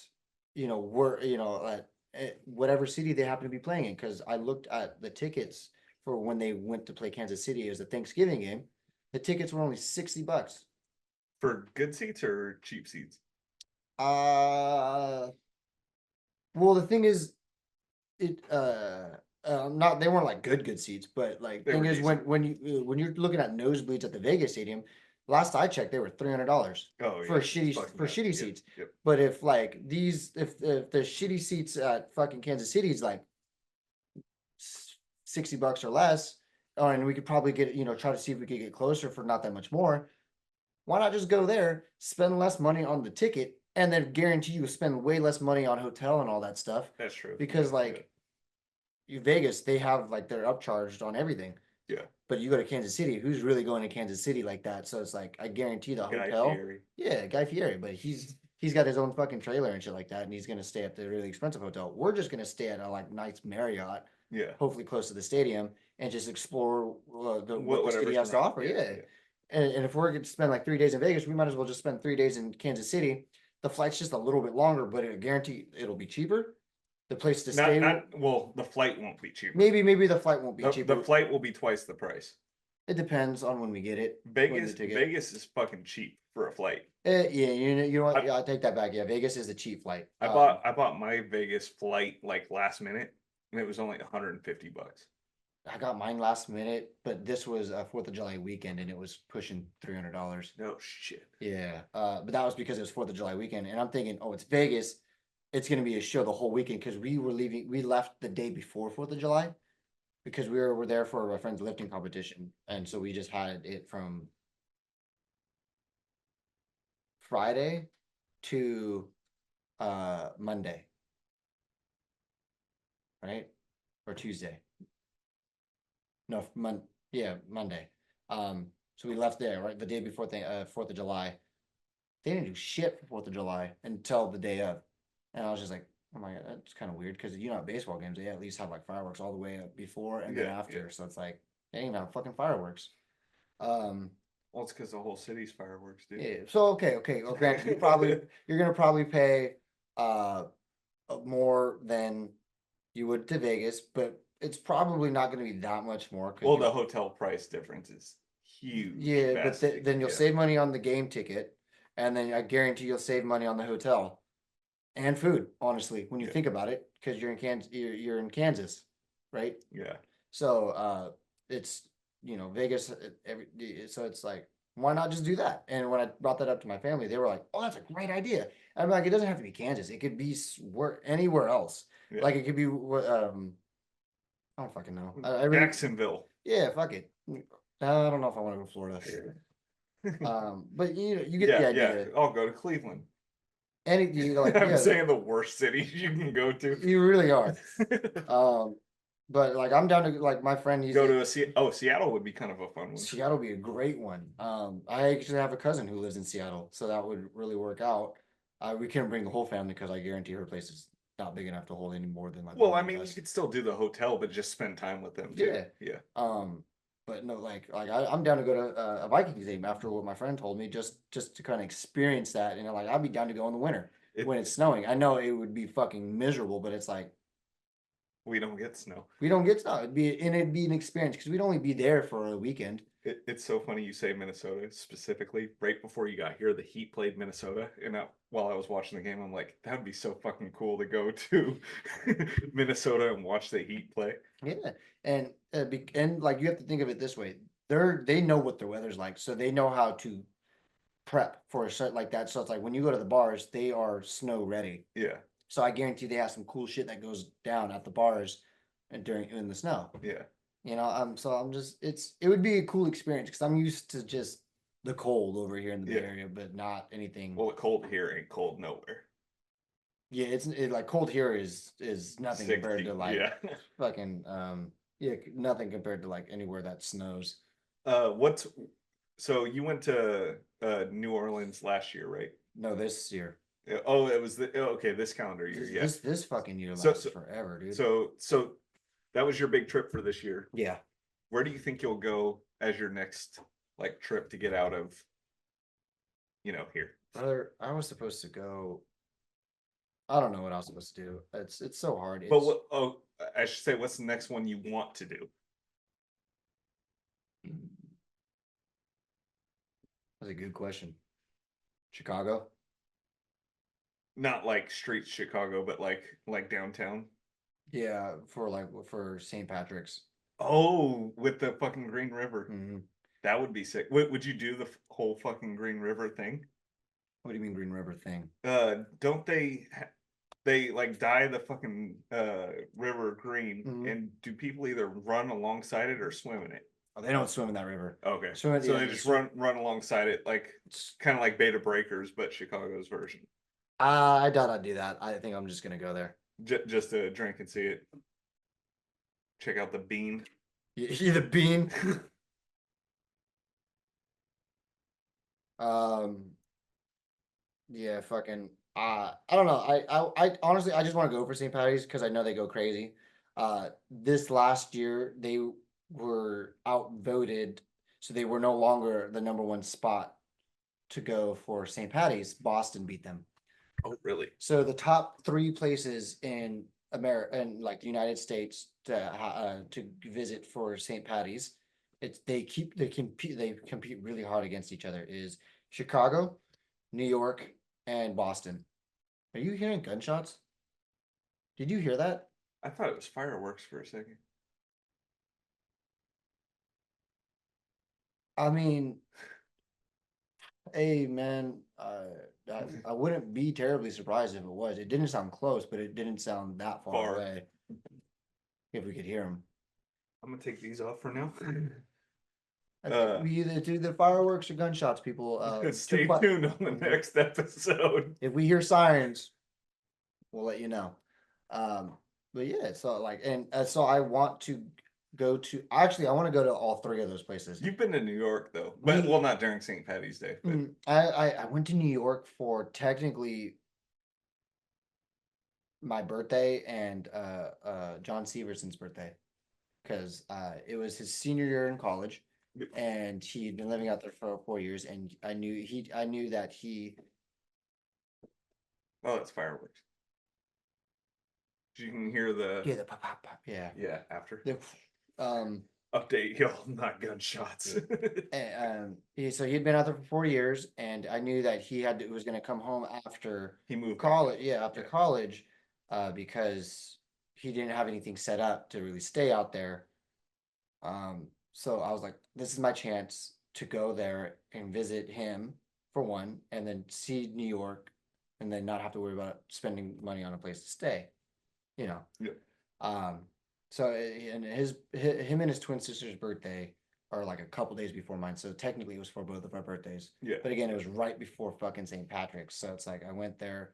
at whatever city they happen to be playing in? Because I looked at the tickets for when they went to play Kansas City. It was a Thanksgiving game. The tickets were only $60. For good seats or cheap seats? Well, the thing is, they weren't like good seats, but like They thing were is when you're looking at nosebleeds at the Vegas stadium, last I checked they were $300 Oh, for yeah. shitty Yep, seats. yep. But if like if the shitty seats at fucking Kansas City is like $60 or less, and we could probably get try to see if we could get closer for not that much more. Why not just go there, spend less money on the ticket, and then guarantee you spend way less money on hotel and all that stuff? That's true. Because Vegas, they have like they're upcharged on everything. Yeah. But you go to Kansas City, who's really going to Kansas City like that? So it's like I guarantee the Guy hotel. Fieri. Yeah, Guy Fieri, but he's got his own fucking trailer and shit like that, and he's gonna stay at the really expensive hotel. We're just gonna stay at a like nice Marriott, Yeah. hopefully close to the stadium, and just explore what the Whatever's city has to around. offer. Yeah. And if we're going to spend like 3 days in Vegas, we might as well just spend 3 days in Kansas City. The flight's just a little bit longer, but I guarantee it'll be cheaper. The place to stay. Well, the flight won't be cheaper. Maybe the flight won't be cheaper. The flight will be twice the price. It depends on when we get it. Vegas is fucking cheap for a flight. Yeah, you know what? Yeah, I take that back. Yeah, Vegas is a cheap flight. I bought my Vegas flight like last minute, and it was only $150. I got mine last minute, but this was a 4th of July weekend and it was pushing $300. No shit. Yeah. But that was because it was 4th of July weekend. And I'm thinking, oh, it's Vegas. It's going to be a show the whole weekend because we left the day before 4th of July because we were there for a friend's lifting competition. And so we just had it from Friday to Monday. Right? Or Tuesday. No, Monday. So we left there, right, the day before the 4th of July. They didn't do shit for 4th of July until the day of. And I was just like, oh my God, that's kind of weird because at baseball games, they at least have like fireworks all the way up before and then Yeah, after. yeah. So it's like, they didn't even have fucking fireworks. Um, Well, it's because the whole city's fireworks, dude. yeah, so okay. Well, granted, you're gonna probably pay more than you would to Vegas, but it's probably not gonna be that much more. Well, the hotel price difference is huge. Yeah, but vastly, then you'll yeah. save money on the game ticket, and then I guarantee you'll save money on the hotel and food. Honestly, when you Yeah. think about it, because you're in Kansas, you're in Kansas, right? Yeah. So it's Vegas. So it's like, why not just do that? And when I brought that up to my family, they were like, "Oh, that's a great idea." I'm like, it doesn't have to be Kansas. It could be anywhere else. Yeah. Like it could be I don't fucking know. I really, Jacksonville. yeah, fuck it. I don't know if I want to go to Florida. But you get the Yeah, idea. yeah. I'll go to Cleveland. Like, I'm yeah, saying the worst cities you can go to. you really are. But like I'm down to like my friend. He's Go to Seattle would be kind of a fun one. Seattle would be a great one. I actually have a cousin who lives in Seattle, so that would really work out. We couldn't bring the whole family because I guarantee her place is not big enough to hold any more than like. Well, one I of mean, us. you could still do the hotel, but just spend time with them too. Yeah. Yeah. But no, I'm down to go to a Vikings game after what my friend told me, just to kind of experience that. And like I'd be down to go in the winter when it's snowing. I know it would be fucking miserable, but it's like We don't get snow. we don't get snow. It'd be an experience because we'd only be there for a weekend. It's so funny you say Minnesota specifically. Right before you got here, the Heat played Minnesota, and while I was watching the game, I'm like, that would be so fucking cool to go to Minnesota and watch the Heat play. Yeah, and like you have to think of it this way: they know what the weather's like, so they know how to prep for a certain like that. So it's like when you go to the bars, they are snow ready. Yeah, So I guarantee they have some cool shit that goes down at the bars and in the snow. yeah. So I'm just it would be a cool experience because I'm used to just the cold over here in the Bay Yeah. Area, but not anything. Well, the cold here ain't cold nowhere. Yeah, like cold here is nothing compared 60, to like yeah. fucking nothing compared to like anywhere that snows. So you went to New Orleans last year, right? No, this year. Oh, it was okay, this calendar year, yeah. This fucking year So- lasts forever, dude. So that was your big trip for this year. Yeah. Where do you think you'll go as your next like trip to get out of, here? I was supposed to go. I don't know what I was supposed to do. It's so hard. But I should say, what's the next one you want to do? That's a good question. Chicago. Not like street Chicago, but like downtown. Yeah, for St. Patrick's. Oh, with the fucking Green River. Mhm. That would be sick. Would you do the whole fucking Green River thing? What do you mean Green River thing? Don't they like dye the fucking river green, Mhm. and do people either run alongside it or swim in it? Oh, they don't swim in that river. Okay, Swim in- so yeah, they they just swim- run alongside it, like kind of like Beta Breakers, but Chicago's version. I doubt I'd do that. I think I'm just gonna go there. Just to drink and see it. Check out the bean. You the bean. Yeah, fucking. I don't know. I honestly I just want to go for St. Patty's because I know they go crazy. This last year they were outvoted, so they were no longer the number one spot to go for St. Patty's. Boston beat them. Oh, really? So the top 3 places in America and like the United States to visit for St. Patty's, they compete really hard against each other is Chicago, New York, and Boston. Are you hearing gunshots? Did you hear that? I thought it was fireworks for a second. I mean, hey man, I wouldn't be terribly surprised if it was. It didn't sound close, but it didn't sound that far Far. away. If we could hear them. I'm gonna take these off for now. We either do the fireworks or gunshots, people. Stay tuned on the next episode. If we hear sirens, we'll let you know. But yeah, so like, and so I want to go to. Actually, I want to go to all three of those places. You've been to New York though, but We- well, not during St. Patty's Day. But I went to New York for technically my birthday and John Severson's birthday, because it was his senior year in college, Yep. and he'd been living out there for 4 years, and I knew that he. oh, it's fireworks. You can hear the Yeah, the pop, pop, pop, yeah. after The, update, y'all, not gunshots. so he'd been out there for 4 years, and I knew that was going to come home after He moved back college. up. Yeah, after Yeah. college, because he didn't have anything set up to really stay out there. So I was like, this is my chance to go there and visit him for one, and then see New York, and then not have to worry about spending money on a place to stay. You know. Yeah. So and him and his twin sister's birthday are like a couple days before mine. So technically it was for both of our birthdays. Yeah. But again, it was right before fucking St. Patrick's. So it's like I went there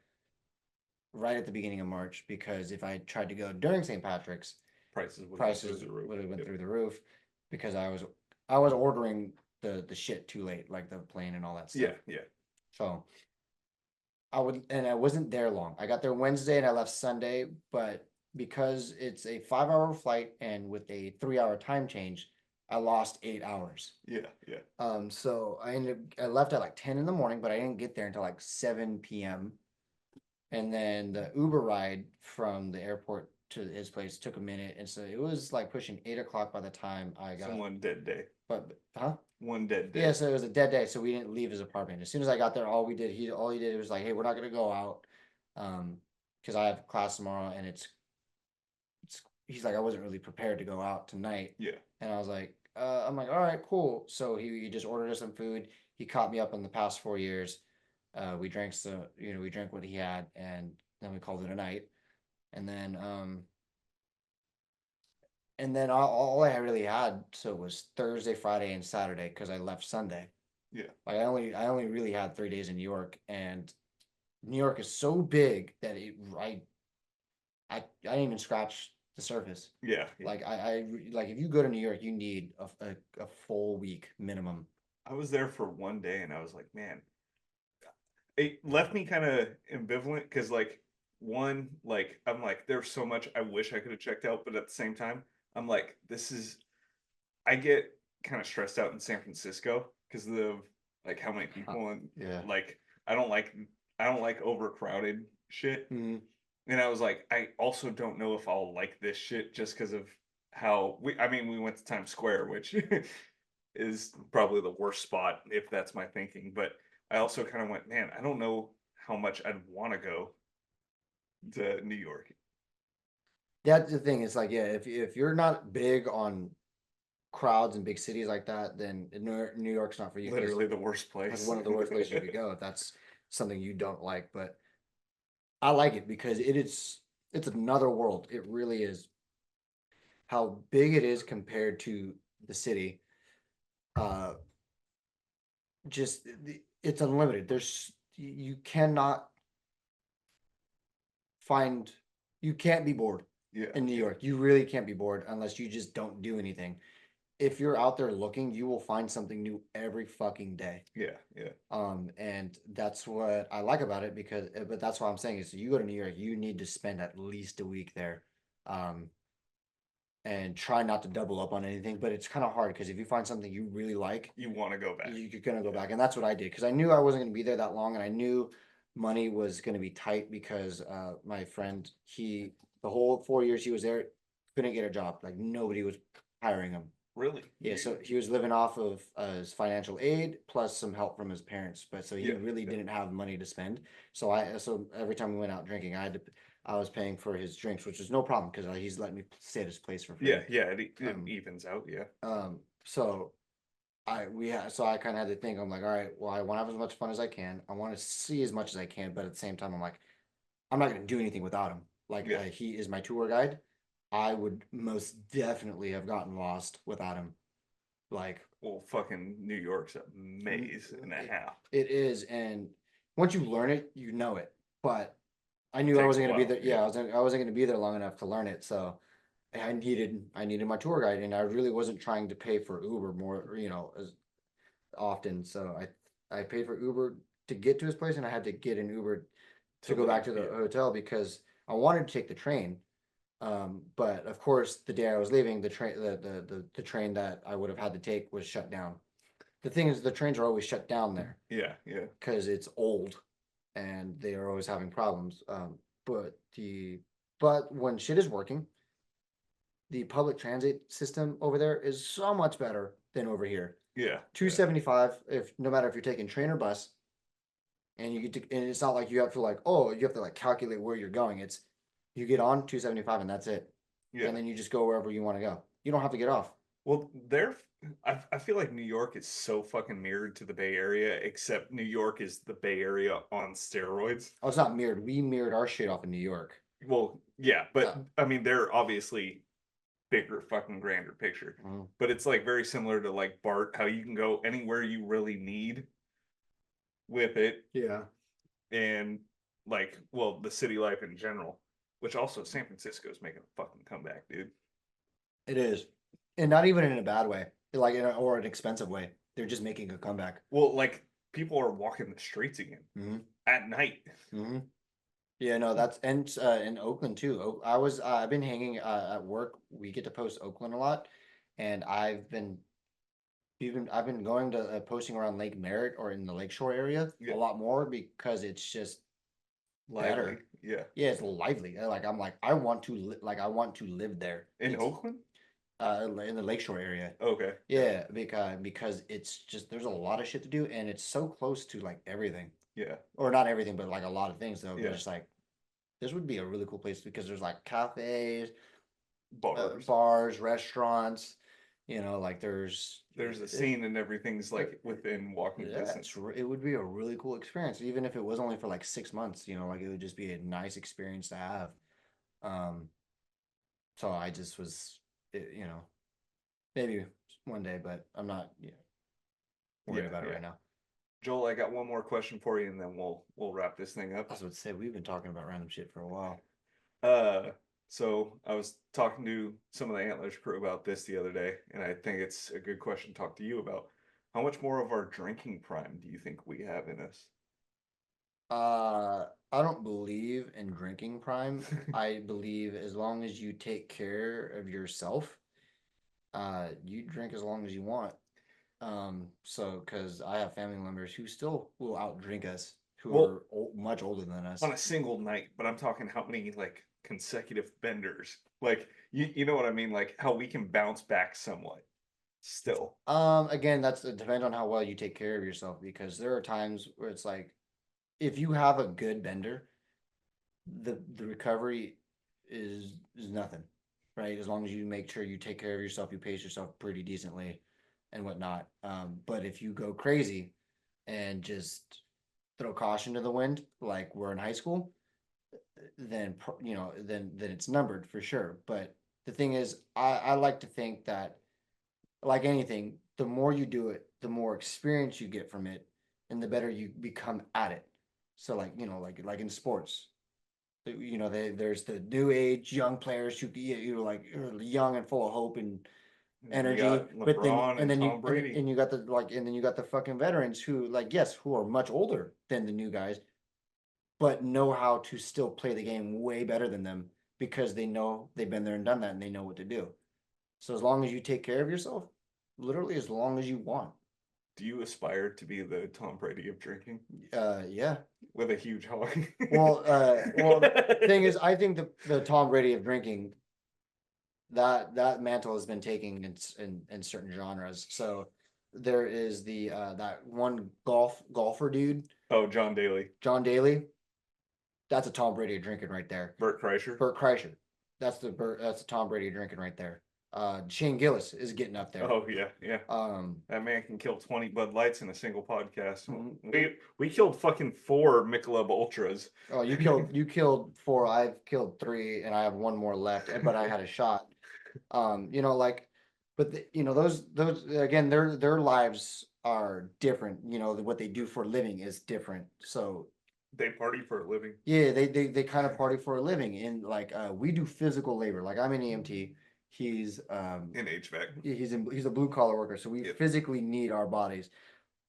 right at the beginning of March, because if I tried to go during St. Patrick's, Prices would prices go through the roof. would have went Yep. through the roof, because I was ordering the shit too late, like the plane and all that stuff. Yeah, yeah. So I wasn't there long. I got there Wednesday and I left Sunday, but because it's a 5-hour flight and with a 3-hour time change, I lost 8 hours. Yeah, yeah. So I left at like 10 in the morning, but I didn't get there until like 7 p.m. And then the Uber ride from the airport to his place took a minute, and so it was like pushing 8 o'clock by the time I got. So one dead day. But One dead day. yeah, so it was a dead day, so we didn't leave his apartment. As soon as I got there, all he did was like, "Hey, we're not gonna go out, because I have class tomorrow, and it's." He's like, I wasn't really prepared to go out tonight, Yeah. and I was like, I'm like, all right, cool. So he just ordered us some food. He caught me up in the past 4 years. We drank we drank what he had, and then we called it a night. And then all I really had so was Thursday, Friday, and Saturday, because I left Sunday. Yeah. Like I only really had 3 days in New York, and New York is so big that I didn't even scratch the surface. Yeah. Yeah. Like like if you go to New York, you need a full week minimum. I was there for one day and I was like, man, it left me kind of ambivalent, because like one, like I'm like, there's so much I wish I could have checked out, but at the same time, I'm like, I get kind of stressed out in San Francisco because of like how many people, and Yeah. like I don't like overcrowded shit. Mhm. And I was like, I also don't know if I'll like this shit just because of how we went to Times Square, which is probably the worst spot if that's my thinking. But I also kind of went, man, I don't know how much I'd want to go to New York. That's the thing. It's like, yeah, if you're not big on crowds in big cities like that, then New York's not for you. 'Cause Literally the worst place. That's one of the worst places you could go if that's something you don't like. But I like it because it's another world. It really is. How big it is compared to the city. Just it's unlimited. You cannot find, you can't be bored Yeah. in New York. You really can't be bored unless you just don't do anything. If you're out there looking, you will find something new every fucking day. Yeah. Yeah. And that's what I like about it, because but that's what I'm saying is, you go to New York, you need to spend at least a week there. And try not to double up on anything, but it's kind of hard because if you find something you really like, You want to go back. you're gonna go back, and that's what I did, because I knew I wasn't gonna be there that long, and I knew money was gonna be tight, because my friend, the whole 4 years he was there, couldn't get a job. Like nobody was hiring him. Really? Yeah, so he was living off of his financial aid plus some help from his parents, but so he Yeah, really yeah. didn't have money to spend. So every time we went out drinking, I was paying for his drinks, which was no problem because he's letting me stay at his place for free. Yeah. Yeah. It Um, evens out. Yeah. So I kind of had to think. I'm like, all right, well, I want to have as much fun as I can. I want to see as much as I can, but at the same time, I'm like, I'm not going to do anything without him. Like Yeah. he is my tour guide. I would most definitely have gotten lost without him. Like Well, fucking New York's a maze and a half. it is, and once you learn it, you know it. But I knew I Takes wasn't a going to be while, there. Yeah, I wasn't going to be there long enough to learn it. So, I needed my tour guide, and I really wasn't trying to pay for Uber more, as often. So I paid for Uber to get to his place, and I had to get an Uber to go back to the hotel because I wanted to take the train. But of course, the day I was leaving, the train that I would have had to take was shut down. The thing is, the trains are always shut down there Yeah, yeah. because it's old and they are always having problems. But when shit is working, the public transit system over there is so much better than over here. Yeah. 275, if no matter if you're taking train or bus, and it's not like you have to like calculate where you're going. It's you get on 275 and that's it. Yeah. And then you just go wherever you want to go. You don't have to get off. Well, I feel like New York is so fucking mirrored to the Bay Area, except New York is the Bay Area on steroids. Oh, it's not mirrored. We mirrored our shit off in New York. Well, yeah, but Yeah. I mean, they're obviously bigger, fucking grander picture. Mhm. But it's like very similar to like BART, how you can go anywhere you really need with it, Yeah. and like, well, the city life in general, which also San Francisco is making a fucking comeback, dude. It is. And not even in a bad way, like or an expensive way. They're just making a comeback. Well, like people are walking the streets again Mm-hmm. at night. Mm-hmm. Yeah, no, that's and in Oakland too. I've been hanging at work. We get to post Oakland a lot, and I've been going to posting around Lake Merritt or in the Lakeshore area Yeah. a lot more because it's just Lively. better. Yeah. Yeah, it's lively. I'm like I want to I want to live there In It's, Oakland? in the Lakeshore area. Okay. Yeah, because it's just there's a lot of shit to do and it's so close to like everything. Yeah. Or not everything, but like a lot of things though. Yeah. Just like this would be a really cool place because there's like cafes, Bars. restaurants. Like there's a scene and everything's like within walking yeah, distance. it would be a really cool experience, even if it was only for like 6 months. Like it would just be a nice experience to have. So I just was, maybe one day, but I'm not, worried about it right now. Joel, I got one more question for you, and then we'll wrap this thing up. I was about to say we've been talking about random shit for a while. So I was talking to some of the Antlers crew about this the other day, and I think it's a good question to talk to you about. How much more of our drinking prime do you think we have in us? I don't believe in drinking prime. I believe as long as you take care of yourself, you drink as long as you want. So because I have family members who still will outdrink us, who are much older than us. On a single night, but I'm talking how many like consecutive benders. Like you know what I mean? Like how we can bounce back somewhat still. Again, it depends on how well you take care of yourself because there are times where it's like if you have a good bender, the recovery is nothing, right? As long as you make sure you take care of yourself, you pace yourself pretty decently and whatnot. But if you go crazy and just throw caution to the wind, like we're in high school, then then it's numbered for sure. But the thing is, I like to think that, like anything, the more you do it, the more experience you get from it, and the better you become at it. So like like in sports, there's the new age young players who like are young and full of hope and energy, but then LeBron and Tom Brady. and you got and then you got the fucking veterans who who are much older than the new guys, but know how to still play the game way better than them because they know they've been there and done that and they know what to do. So as long as you take care of yourself, literally as long as you want. Do you aspire to be the Tom Brady of drinking? Yeah. With a huge hog. Well, the thing is, I think the Tom Brady of drinking, that mantle has been taken in certain genres. So there is that one golfer dude. Oh, John Daly. John Daly. That's a Tom Brady of drinking right there. Bert Kreischer. Bert Kreischer. That's the Tom Brady of drinking right there. Shane Gillis is getting up there. Oh yeah, yeah. That man can kill 20 Bud Lights in a single podcast. We killed fucking 4 Michelob Ultras. Oh, you killed 4. I've killed 3, and I have 1 more left. But I had a shot. But those again, their lives are different. What they do for a living is different. So they party for a living. Yeah, they kind of party for a living, and like we do physical labor. Like I'm an EMT. he's In HVAC. he's a blue collar worker, so we Yep. physically need our bodies.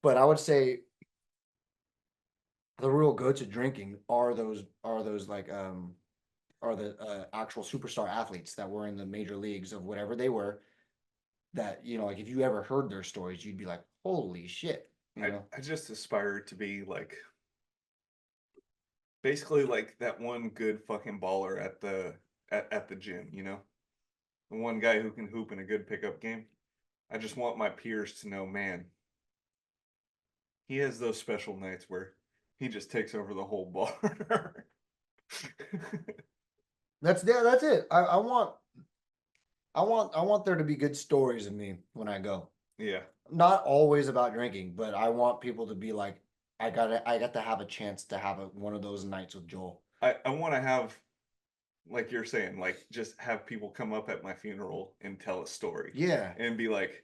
But I would say the real goats at drinking are those like are the actual superstar athletes that were in the major leagues of whatever they were. That like if you ever heard their stories, you'd be like, holy shit. I just aspire to be like basically like that one good fucking baller at the gym, the one guy who can hoop in a good pickup game. I just want my peers to know, man, he has those special nights where he just takes over the whole bar. That's it. I want there to be good stories of me when I go. Yeah. Not always about drinking, but I want people to be like, I got to have a chance to have one of those nights with Joel. I want to have, like you're saying, like just have people come up at my funeral and tell a story. Yeah. And be like,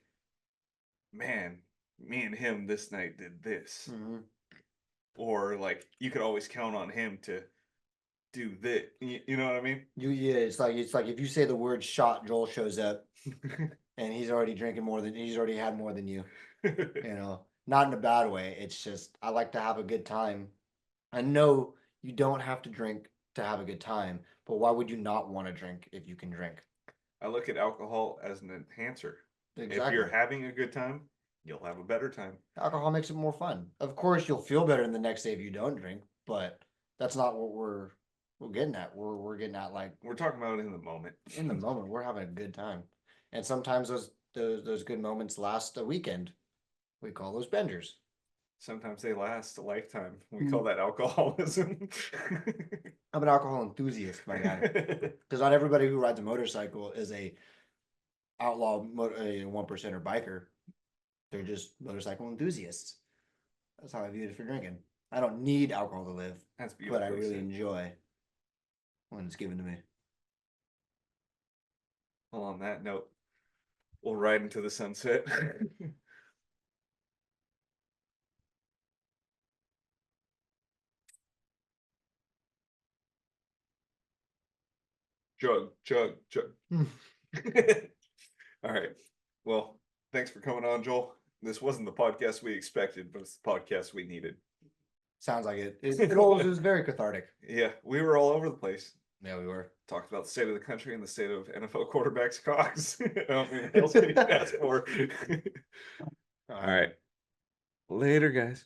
man, me and him this night did this. Mm-hmm. Or like you could always count on him to do that. You know what I mean? Yeah, it's like if you say the word shot, Joel shows up and he's already had more than you. Not in a bad way. It's just I like to have a good time. I know you don't have to drink to have a good time, but why would you not want to drink if you can drink? I look at alcohol as an enhancer. Exactly. If you're having a good time, you'll have a better time. Alcohol makes it more fun. Of course, you'll feel better the next day if you don't drink, but that's not what we're getting at. We're getting at like we're talking about in the moment. In the moment, we're having a good time, and sometimes those good moments last a weekend. We call those benders. Sometimes they last a lifetime. We call that alcoholism. I'm an alcohol enthusiast, my guy. Because not everybody who rides a motorcycle is a outlaw 1%er biker. They're just motorcycle enthusiasts. That's how I view it for drinking. I don't need alcohol to live. That's beautiful. But I really enjoy when it's given to me. Well, on that note, we'll ride into the sunset. Chug, chug, chug. All right. Well, thanks for coming on, Joel. This wasn't the podcast we expected, but it's the podcast we needed. Sounds like it. It was very cathartic. Yeah, we were all over the place. Yeah, we were. Talked about the state of the country and the state of NFL quarterbacks' cocks. I don't mean what else can you ask for. All right. Later, guys.